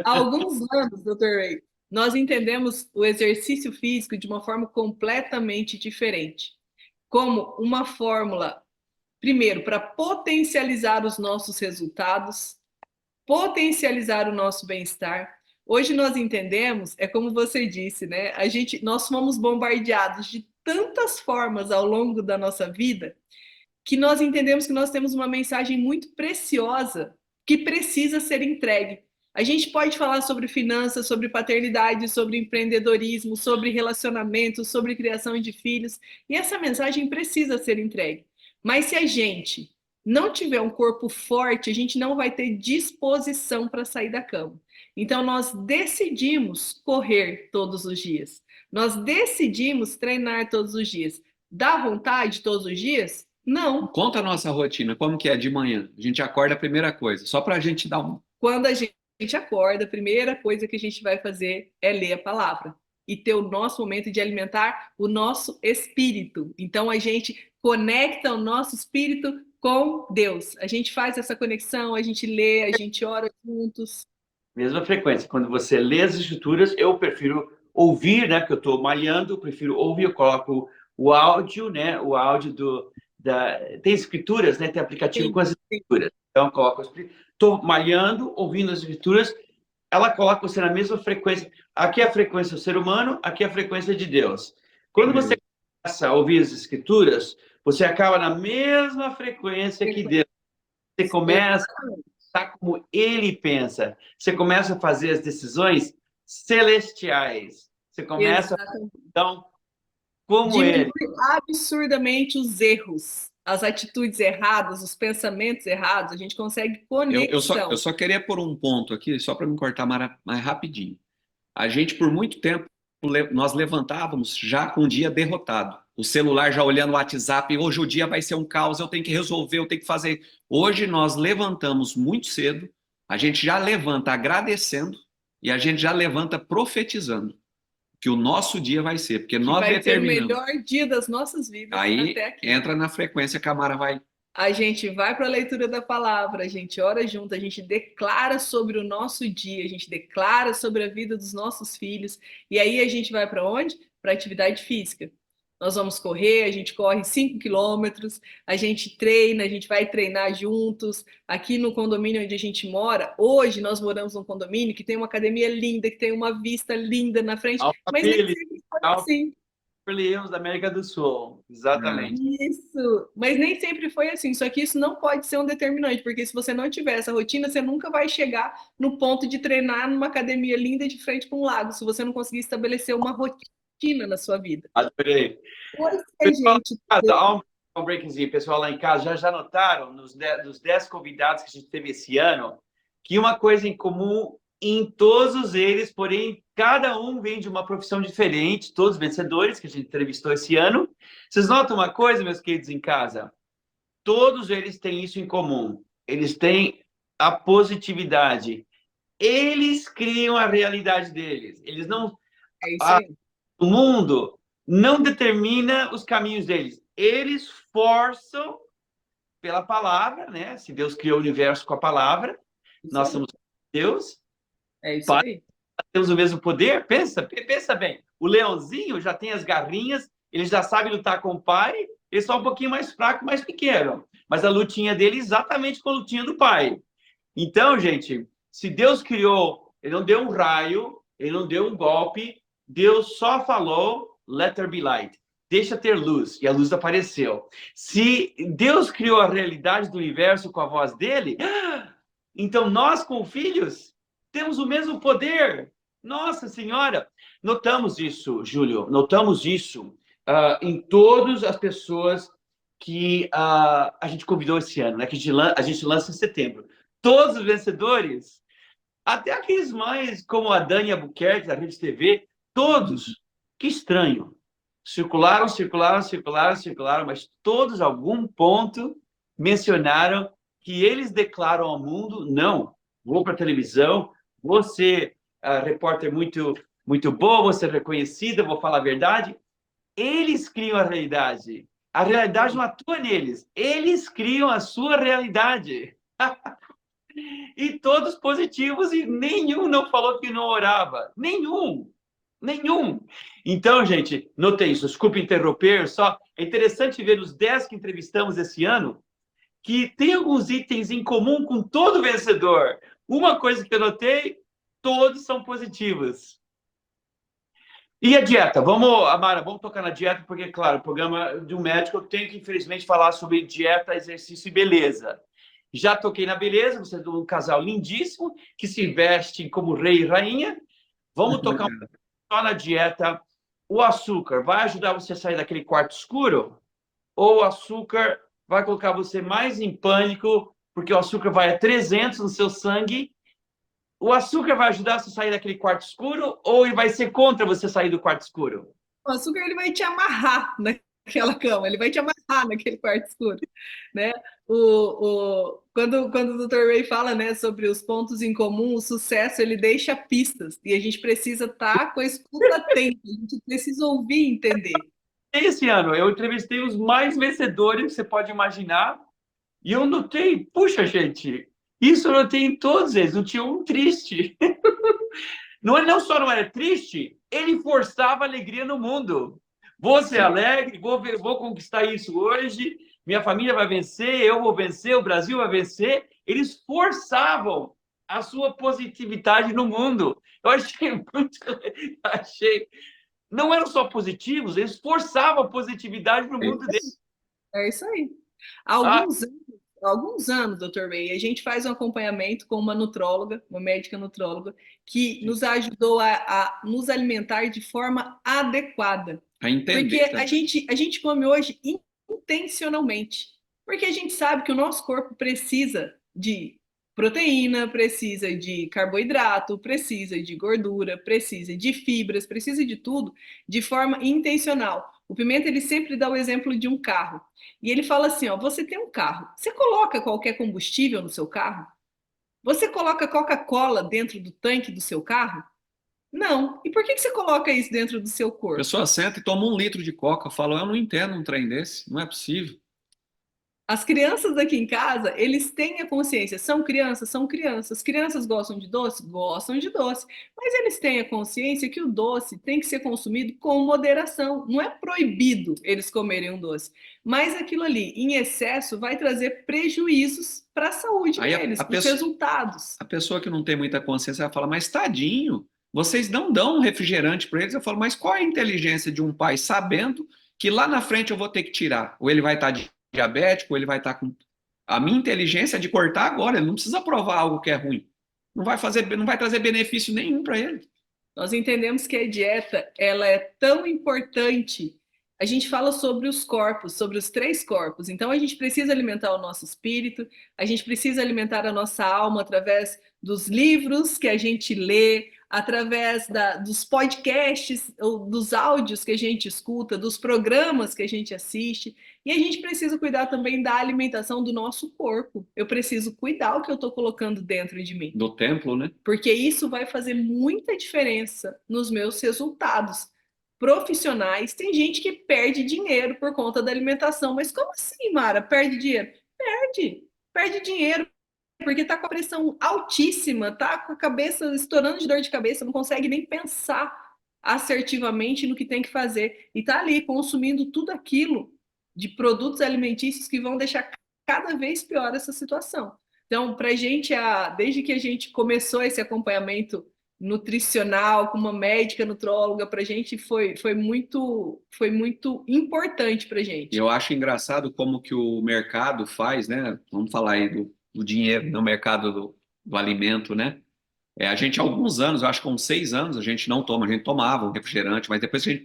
Speaker 3: Há alguns anos, Dr. Ray, nós entendemos o exercício físico de uma forma completamente diferente, como uma fórmula, primeiro, para potencializar os nossos resultados, potencializar o nosso bem-estar. Hoje nós entendemos, é como você disse, né? Nós fomos bombardeados de tantas formas ao longo da nossa vida que nós entendemos que nós temos uma mensagem muito preciosa que precisa ser entregue. A gente pode falar sobre finanças, sobre paternidade, sobre empreendedorismo, sobre relacionamento, sobre criação de filhos, e essa mensagem precisa ser entregue. Mas se a gente não tiver um corpo forte, a gente não vai ter disposição para sair da cama. Então, nós decidimos correr todos os dias. Nós decidimos treinar todos os dias. Dá vontade todos os dias? Não.
Speaker 2: Conta a nossa rotina, como que é de manhã? A gente acorda a primeira coisa, só para a gente dar um...
Speaker 3: Quando a gente acorda, a primeira coisa que a gente vai fazer é ler a palavra e ter o nosso momento de alimentar o nosso espírito. Então, a gente conecta o nosso espírito com Deus. A gente faz essa conexão, a gente lê, a gente ora juntos.
Speaker 1: Mesma frequência. Quando você lê as escrituras, eu prefiro ouvir, né? Porque eu estou malhando, eu prefiro ouvir, eu coloco o áudio, né? O áudio tem escrituras, né? Tem aplicativo com as escrituras. Então, eu coloco estou malhando, ouvindo as escrituras, ela coloca você na mesma frequência. Aqui é a frequência do ser humano, aqui é a frequência de Deus. Quando você começa a ouvir as escrituras, você acaba na mesma frequência que Deus. Você começa pensar como ele pensa. Você começa a fazer as decisões celestiais. Você começa a
Speaker 3: Exatamente.
Speaker 1: então como ele.
Speaker 3: Diminui absurdamente os erros, as atitudes erradas, os pensamentos errados. A gente consegue conexão.
Speaker 2: Eu só queria pôr um ponto aqui, só para me cortar mais rapidinho. A gente, por muito tempo, nós levantávamos já com o dia derrotado. O celular já olhando o WhatsApp, hoje o dia vai ser um caos, eu tenho que resolver, eu tenho que fazer. Hoje nós levantamos muito cedo, a gente já levanta agradecendo e a gente já levanta profetizando que o nosso dia vai ser, porque
Speaker 3: Que
Speaker 2: nós
Speaker 3: vai ser o
Speaker 2: determinamos.
Speaker 3: melhor dia das nossas vidas
Speaker 2: Aí
Speaker 3: até aqui.
Speaker 2: entra na frequência que a Mara vai.
Speaker 3: A gente vai para a leitura da palavra, a gente ora junto, a gente declara sobre o nosso dia, a gente declara sobre a vida dos nossos filhos, e aí a gente vai para onde? Para atividade física. Nós vamos correr, a gente corre 5 quilômetros, a gente treina, a gente vai treinar juntos. Aqui no condomínio onde a gente mora, hoje nós moramos num condomínio que tem uma academia linda, que tem uma vista linda na frente, mas nem sempre foi assim.
Speaker 1: Leões da América do Sul, exatamente.
Speaker 3: Isso, mas nem sempre foi assim, só que isso não pode ser um determinante, porque se você não tiver essa rotina, você nunca vai chegar no ponto de treinar numa academia linda de frente para um lago, se você não conseguir estabelecer uma rotina na sua vida.
Speaker 1: Adorei.
Speaker 3: Pois é,
Speaker 1: Pessoal,
Speaker 3: gente.
Speaker 1: dá um breakzinho, pessoal lá em casa, já notaram dos 10 convidados que a gente teve esse ano, que uma coisa em comum em todos eles, porém, cada um vem de uma profissão diferente, todos vencedores que a gente entrevistou esse ano. Vocês notam uma coisa, meus queridos em casa? Todos eles têm isso em comum. Eles têm a positividade. Eles criam a realidade deles. Eles não...
Speaker 3: É isso aí.
Speaker 1: O mundo não determina os caminhos deles. Eles forçam pela palavra, né? Se Deus criou o universo com a palavra, nós somos Deus.
Speaker 3: É isso aí.
Speaker 1: Temos o mesmo poder? Pensa bem. O leãozinho já tem as garrinhas, ele já sabe lutar com o pai, ele é só um pouquinho mais fraco, mais pequeno. Mas a lutinha dele é exatamente com a lutinha do pai. Então, gente, se Deus criou, ele não deu um raio, ele não deu um golpe, Deus só falou, let there be light. Deixa ter luz, e a luz apareceu. Se Deus criou a realidade do universo com a voz dele, então nós, com filhos, temos o mesmo poder. Nossa Senhora! Notamos isso, Júlio, notamos isso em todas as pessoas que a gente convidou esse ano, né? Que a gente lança em setembro. Todos os vencedores, até aqueles mais como a Dani Albuquerque, da Rede TV, todos, que estranho, circularam, mas todos, a algum ponto, mencionaram que eles declaram ao mundo, não, vou para a televisão, vou ser repórter muito boa, vou ser reconhecida, vou falar a verdade. Eles criam a realidade. A realidade não atua neles. Eles criam a sua realidade. E todos positivos, e nenhum não falou que não orava. Nenhum. Então, gente, notei isso. Desculpe interromper, só é interessante ver os 10 que entrevistamos esse ano, que tem alguns itens em comum com todo vencedor. Uma coisa que eu notei, todos são positivos. E a dieta? Amara, vamos tocar na dieta, porque, claro, o programa de um médico, eu tenho que, infelizmente, falar sobre dieta, exercício e beleza. Já toquei na beleza, você é um casal lindíssimo, que se veste como rei e rainha. Vamos tocar só na dieta. O açúcar vai ajudar você a sair daquele quarto escuro? Ou o açúcar vai colocar você mais em pânico, porque o açúcar vai a 300 no seu sangue? O açúcar vai ajudar você a sair daquele quarto escuro ou ele vai ser contra você sair do quarto escuro?
Speaker 3: O açúcar ele vai te amarrar naquela cama, ele vai te amarrar naquele quarto escuro, né? Quando o Dr. Ray fala, né, sobre os pontos em comum, o sucesso ele deixa pistas e a gente precisa estar com a escuta atenta, a gente precisa ouvir e entender.
Speaker 1: Esse ano eu entrevistei os mais vencedores que você pode imaginar e eu notei, puxa, gente, isso eu notei em todos eles, não tinha um triste. Não só não era triste, ele forçava alegria no mundo. Vou ser alegre, vou conquistar isso hoje, minha família vai vencer, eu vou vencer, o Brasil vai vencer. Eles forçavam a sua positividade no mundo. Eu achei muito... Não eram só positivos, eles forçavam a positividade no mundo deles.
Speaker 3: É isso aí. Há alguns anos, há alguns anos, Dr. Ray, a gente faz um acompanhamento com uma nutróloga, uma médica nutróloga, que nos ajudou a nos alimentar de forma adequada.
Speaker 2: A entender.
Speaker 3: Porque a gente come hoje intencionalmente. Porque a gente sabe que o nosso corpo precisa de proteína, precisa de carboidrato, precisa de gordura, precisa de fibras, precisa de tudo de forma intencional. O Pimenta, ele sempre dá o exemplo de um carro. E ele fala assim, ó, você tem um carro, você coloca qualquer combustível no seu carro? Você coloca Coca-Cola dentro do tanque do seu carro? Não. E por que você coloca isso dentro do seu
Speaker 2: A
Speaker 3: corpo?
Speaker 2: pessoa senta e toma 1 litro de coca. Fala, eu não entendo um trem desse, não é possível.
Speaker 3: As crianças aqui em casa, eles têm a consciência, são crianças, são crianças. Crianças gostam de doce? Gostam de doce. Mas eles têm a consciência que o doce tem que ser consumido com moderação. Não é proibido eles comerem um doce. Mas aquilo ali, em excesso, vai trazer prejuízos para a saúde deles, para os resultados.
Speaker 2: A pessoa que não tem muita consciência vai falar, mas tadinho, vocês não dão um refrigerante para eles. Eu falo, mas qual é a inteligência de um pai sabendo que lá na frente eu vou ter que tirar? Ou ele vai estar diabético, ele vai estar com... A minha inteligência é de cortar agora, ele não precisa provar algo que é ruim. Não vai trazer benefício nenhum para ele.
Speaker 3: Nós entendemos que a dieta, ela é tão importante. A gente fala sobre os corpos, sobre os 3 corpos. Então, a gente precisa alimentar o nosso espírito, a gente precisa alimentar a nossa alma através dos livros que a gente lê, através dos podcasts, ou dos áudios que a gente escuta, dos programas que a gente assiste. E a gente precisa cuidar também da alimentação do nosso corpo. Eu preciso cuidar o que eu estou colocando dentro de mim.
Speaker 2: Do templo, né?
Speaker 3: Porque isso vai fazer muita diferença nos meus resultados profissionais. Tem gente que perde dinheiro por conta da alimentação. Mas como assim, Mara? Perde dinheiro? Perde dinheiro porque está com a pressão altíssima, está com a cabeça estourando de dor de cabeça, não consegue nem pensar assertivamente no que tem que fazer. E está ali consumindo tudo aquilo de produtos alimentícios que vão deixar cada vez pior essa situação. Então, para a gente, desde que a gente começou esse acompanhamento nutricional com uma médica nutróloga, para a gente foi muito importante para a gente.
Speaker 2: Eu acho engraçado como que o mercado faz, né? Vamos falar aí do dinheiro no mercado do alimento, né? A gente, há alguns anos, eu acho que há uns 6 anos, a gente tomava um refrigerante, mas depois que a gente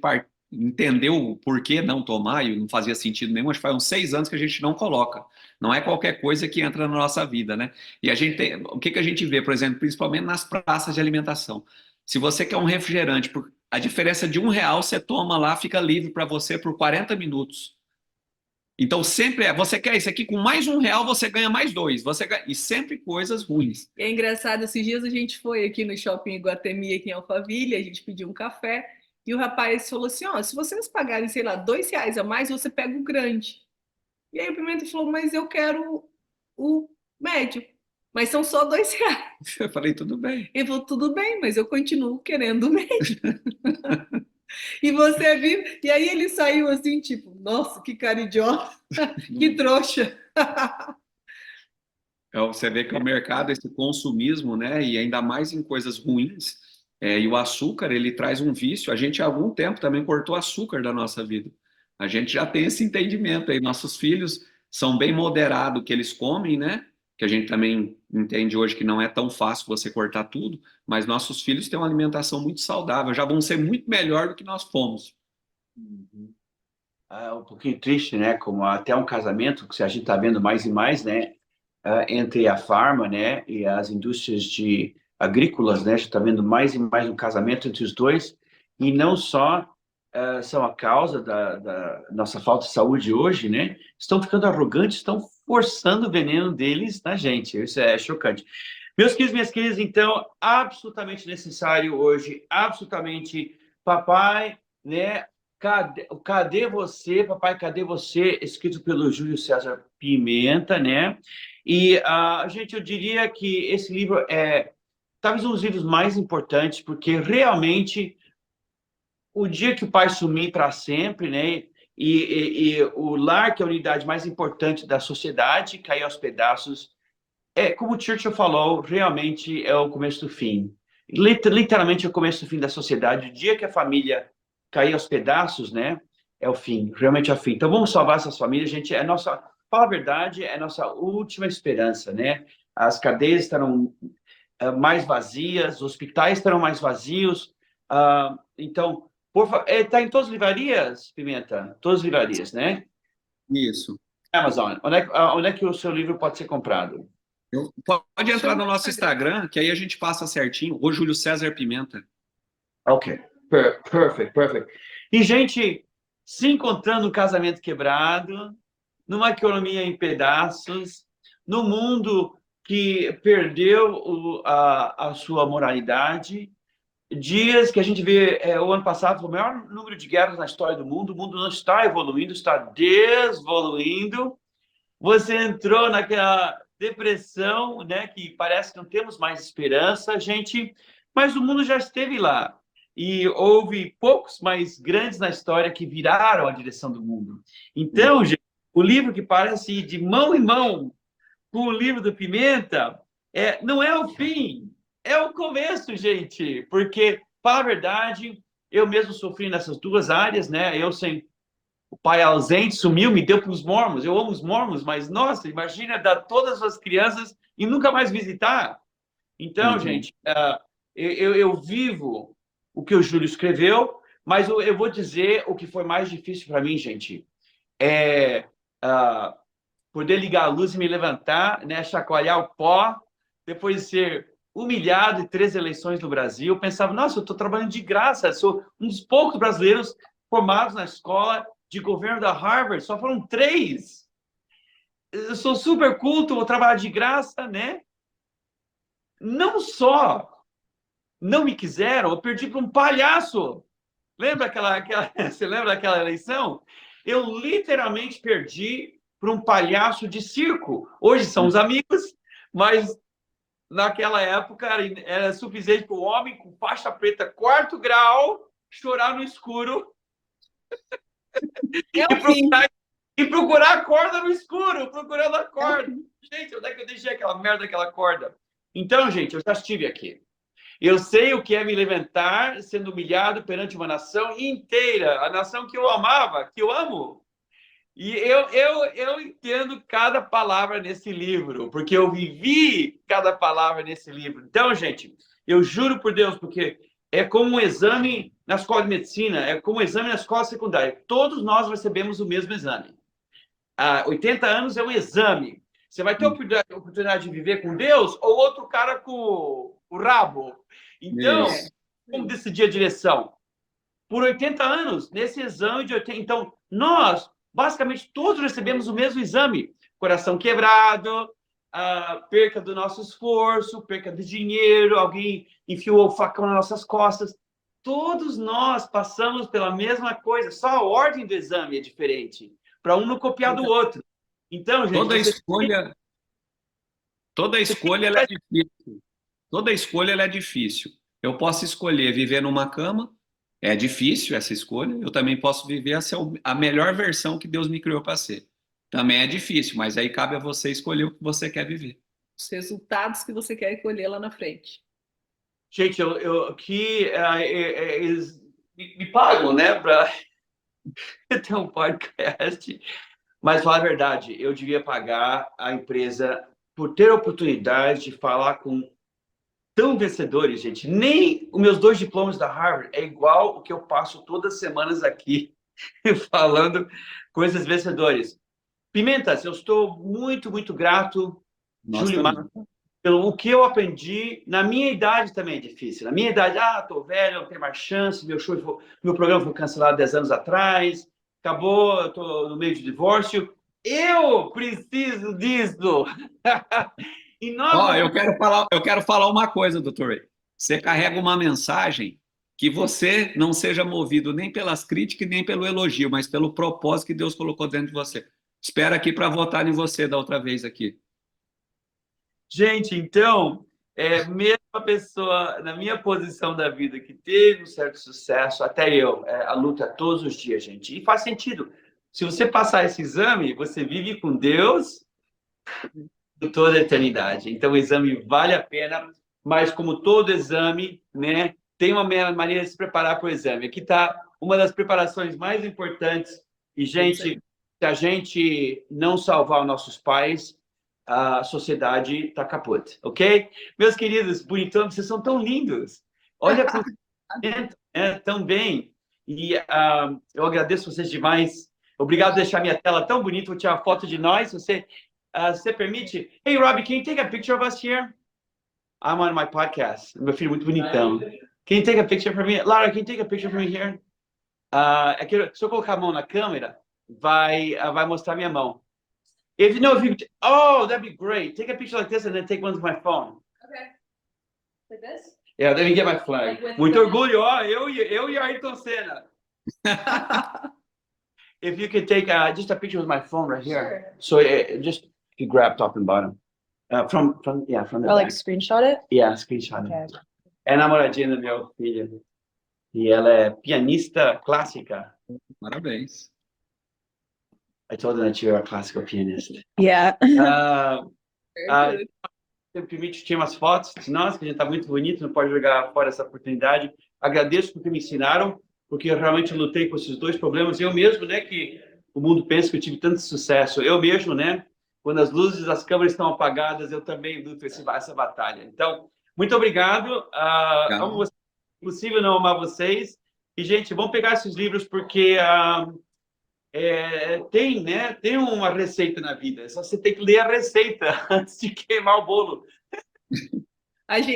Speaker 2: entendeu o porquê não tomar, e não fazia sentido nenhum, acho que faz uns 6 anos que a gente não coloca. Não é qualquer coisa que entra na nossa vida, né? E a gente tem, o que a gente vê, por exemplo, principalmente nas praças de alimentação. Se você quer um refrigerante, a diferença de R$1 você toma lá, fica livre para você por 40 minutos. Então, sempre você quer isso aqui, com mais R$1 você ganha mais 2. E sempre coisas ruins.
Speaker 3: É engraçado, esses dias a gente foi aqui no Shopping Iguatemi, aqui em Alphaville, a gente pediu um café, e o rapaz falou assim, ó, se vocês pagarem, sei lá, R$2 a mais, você pega o grande. E aí o Pimenta falou, mas eu quero o médio. Mas são só R$2.
Speaker 2: Eu falei, tudo bem.
Speaker 3: Ele falou, tudo bem, mas eu continuo querendo o médio. E você viu? E aí ele saiu assim, tipo, nossa, que cara idiota, que trouxa.
Speaker 2: Você vê que o mercado, esse consumismo, né, e ainda mais em coisas ruins, e o açúcar, ele traz um vício. A gente, há algum tempo, também cortou açúcar da nossa vida. A gente já tem esse entendimento aí. Nossos filhos são bem moderados o que eles comem, né? Que a gente também entende hoje que não é tão fácil você cortar tudo, mas nossos filhos têm uma alimentação muito saudável, já vão ser muito melhor do que nós fomos.
Speaker 1: Um pouquinho triste, né? Como até um casamento, que a gente está vendo mais e mais, né? Entre a farma, né? E as indústrias agrícolas, né? A gente está vendo mais e mais um casamento entre os dois, e não só são a causa da nossa falta de saúde hoje, né? Estão ficando arrogantes, estão forçando o veneno deles na gente. Isso é chocante. Meus queridos, minhas queridas, então, absolutamente necessário hoje, absolutamente, papai, né? Cadê você, papai, cadê você? Escrito pelo Júlio César Pimenta, né? E, gente, eu diria que esse livro é talvez um dos livros mais importantes, porque realmente o dia que o pai sumir para sempre, né? E o lar, que é a unidade mais importante da sociedade, cair aos pedaços, como o Churchill falou, realmente é o começo do fim. Literalmente é o começo do fim da sociedade. O dia que a família cair aos pedaços, né? É o fim, realmente é o fim. Então vamos salvar essas famílias, gente. fala a verdade, é a nossa última esperança, né? As cadeias estarão mais vazias, os hospitais estarão mais vazios. Então, por favor, está em todas as livrarias, Pimenta? Todas as livrarias, né?
Speaker 2: Isso.
Speaker 1: Amazon. Onde é que o seu livro pode ser comprado?
Speaker 2: Pode entrar no nosso Instagram, que aí a gente passa certinho. O Júlio César Pimenta.
Speaker 1: Ok. Perfect. E, gente, se encontrando no casamento quebrado, numa economia em pedaços, no mundo que perdeu a sua moralidade, dias que a gente vê, o ano passado foi o maior número de guerras na história do mundo, o mundo não está evoluindo, está desvoluindo. Você entrou naquela depressão, né, que parece que não temos mais esperança, gente, mas o mundo já esteve lá. E houve poucos mais grandes na história que viraram a direção do mundo. Então, gente, o livro que parece ir de mão em mão com o livro do Pimenta, não é o fim, é o começo, gente. Porque, para a verdade, eu mesmo sofri nessas duas áreas, né? Eu sem o pai ausente, sumiu, me deu para os mormons. Eu amo os mormons, mas, nossa, imagina dar todas as crianças e nunca mais visitar. Então, gente, eu vivo o que o Júlio escreveu, mas eu vou dizer o que foi mais difícil para mim, gente. Poder ligar a luz e me levantar, né, chacoalhar o pó, depois de ser humilhado em 3 eleições no Brasil, eu pensava, nossa, eu estou trabalhando de graça, sou um dos poucos brasileiros formados na escola de governo da Harvard, só foram 3. Eu sou super culto, vou trabalhar de graça, né? Não só não me quiseram, eu perdi para um palhaço. Lembra você lembra daquela eleição? Eu literalmente perdi para um palhaço de circo. Hoje são os amigos, mas naquela época era suficiente para o homem com faixa preta 4º grau chorar no escuro e procurar a corda no escuro, procurando a corda. Gente, onde é que eu deixei aquela merda daquela corda? Então, gente, eu já estive aqui. Eu sei o que é me levantar sendo humilhado perante uma nação inteira, a nação que eu amava, que eu amo. E eu entendo cada palavra nesse livro, porque eu vivi cada palavra nesse livro. Então, gente, eu juro por Deus, porque é como um exame na escola de medicina, é como um exame na escola secundária. Todos nós recebemos o mesmo exame. 80 anos é um exame. Você vai ter a oportunidade de viver com Deus ou outro cara com o rabo. Então, como decidir a direção? Por 80 anos, nesse exame de 80... Então, nós, basicamente, todos recebemos o mesmo exame. Coração quebrado, a perca do nosso esforço, perca de dinheiro, alguém enfiou o facão nas nossas costas. Todos nós passamos pela mesma coisa, só a ordem do exame é diferente, para um não copiar do outro. Então, gente...
Speaker 2: Toda escolha ela é difícil. Toda escolha ela é difícil. Eu posso escolher viver numa cama, é difícil essa escolha. Eu também posso viver a melhor versão que Deus me criou para ser. Também é difícil, mas aí cabe a você escolher o que você quer viver.
Speaker 3: Os resultados que você quer colher lá na frente.
Speaker 1: Gente, eles me pagam, né, para ter um podcast. Mas, falar a verdade, eu devia pagar a empresa por ter a oportunidade de falar com tão vencedores, gente. Nem os meus 2 diplomas da Harvard é igual o que eu passo todas as semanas aqui falando com esses vencedores. Pimentas, eu estou muito, muito grato, Júlio, pelo o que eu aprendi. Na minha idade também é difícil. Na minha idade, estou velho, não tenho mais chance, meu programa foi cancelado 10 anos atrás, acabou, eu estou no meio de divórcio. Eu preciso disso! E nós...
Speaker 2: eu quero falar uma coisa, doutor Ray. Você carrega uma mensagem que você não seja movido nem pelas críticas nem pelo elogio, mas pelo propósito que Deus colocou dentro de você. Espero aqui para votar em você da outra vez aqui.
Speaker 1: Gente, então, mesmo a pessoa na minha posição da vida que teve um certo sucesso, até eu, a luta todos os dias, gente. E faz sentido. Se você passar esse exame, você vive com Deus por toda a eternidade. Então, o exame vale a pena, mas como todo exame, né, tem uma maneira de se preparar para o exame. Aqui está uma das preparações mais importantes. E, gente, se a gente não salvar os nossos pais, a sociedade está caput, ok? Meus queridos, bonitões, vocês são tão lindos. Olha como tão bem. E eu agradeço vocês demais. Obrigado por deixar minha tela tão bonita. Vou tirar uma foto de nós. Você permite? Hey, Robbie, can you take a picture of us here? I'm on my podcast. Meu filho muito bonitão. Can you take a picture for me? Lara, can you take a picture for me here? Se eu colocar a mão na câmera, vai mostrar minha mão. Oh, that'd be great. Take a picture like this and then take one with my phone.
Speaker 3: Okay. Like this?
Speaker 1: Yeah, let me get my flag.
Speaker 3: Like
Speaker 1: Muito orgulho, ó, eu e Ayrton Senna. If you could take just a picture with my phone right here.
Speaker 3: Sure.
Speaker 1: So just you grab top and bottom. From the
Speaker 4: Or
Speaker 1: back.
Speaker 4: like screenshot it?
Speaker 1: Yeah, screenshot.
Speaker 4: Okay.
Speaker 1: É namoradinha do meu filho. E ela é pianista clássica.
Speaker 2: Parabéns.
Speaker 1: I told her that you are a classical pianist.
Speaker 4: Yeah.
Speaker 3: Very good.
Speaker 1: Se permite, tinha umas fotos de nós, que a gente está muito bonito, não pode jogar fora essa oportunidade. Agradeço porque me ensinaram, porque eu realmente lutei com esses dois problemas. Eu mesmo, né, que o mundo pensa que eu tive tanto sucesso. Eu mesmo, né, quando as luzes das câmeras estão apagadas, eu também luto essa batalha. Então, muito obrigado. Amo vocês. É impossível não amar vocês. E, gente, vamos pegar esses livros porque tem uma receita na vida. Só você tem que ler a receita antes de queimar o bolo.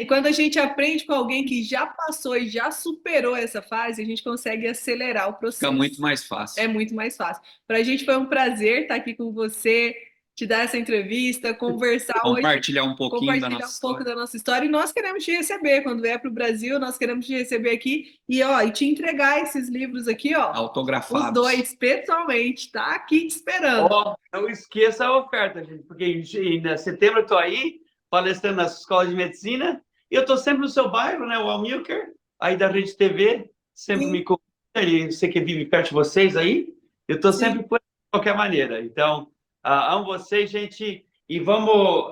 Speaker 3: Quando a gente aprende com alguém que já passou e já superou essa fase, a gente consegue acelerar o processo.
Speaker 2: Fica muito mais fácil.
Speaker 3: É muito mais fácil. Para a gente foi um prazer estar aqui com você, te dar essa entrevista, conversar
Speaker 2: Compartilhar
Speaker 3: hoje,
Speaker 2: um pouquinho da nossa
Speaker 3: pouco
Speaker 2: história.
Speaker 3: da nossa história. E nós queremos te receber. Quando vier para o Brasil, nós queremos te receber aqui e te entregar esses livros aqui, ó.
Speaker 2: Autografados.
Speaker 3: Os dois, pessoalmente, tá aqui te esperando.
Speaker 1: Não esqueça a oferta, gente, porque em setembro eu estou aí, palestrando nas escolas de medicina, e eu estou sempre no seu bairro, né, o Almilcar, aí da Rede TV, sempre me convida, e você que vive perto de vocês aí, eu estou sempre por de qualquer maneira. Então, amo vocês, gente, e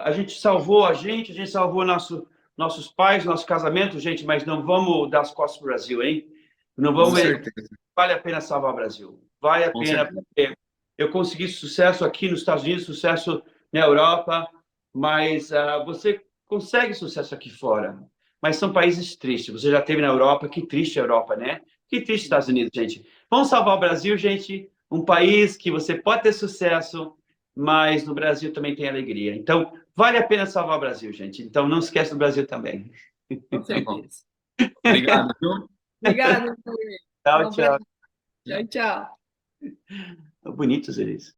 Speaker 1: a gente salvou a gente salvou nossos pais, nosso casamento, gente, mas não vamos dar as costas para o Brasil, hein? Não vamos.
Speaker 2: Com certeza.
Speaker 1: Vale a pena salvar o Brasil. Vale a pena, porque eu consegui sucesso aqui nos Estados Unidos, sucesso na Europa, mas você consegue sucesso aqui fora. Mas são países tristes. Você já esteve na Europa, que triste a Europa, né? Que triste Estados Unidos, gente. Vamos salvar o Brasil, gente. Um país que você pode ter sucesso, mas no Brasil também tem alegria. Então, vale a pena salvar o Brasil, gente. Então, não esqueça do Brasil também.
Speaker 3: Com certeza.
Speaker 2: Obrigado, viu?
Speaker 3: Obrigada.
Speaker 1: Tchau, tchau.
Speaker 3: Tchau, tchau.
Speaker 1: Bonitos eles.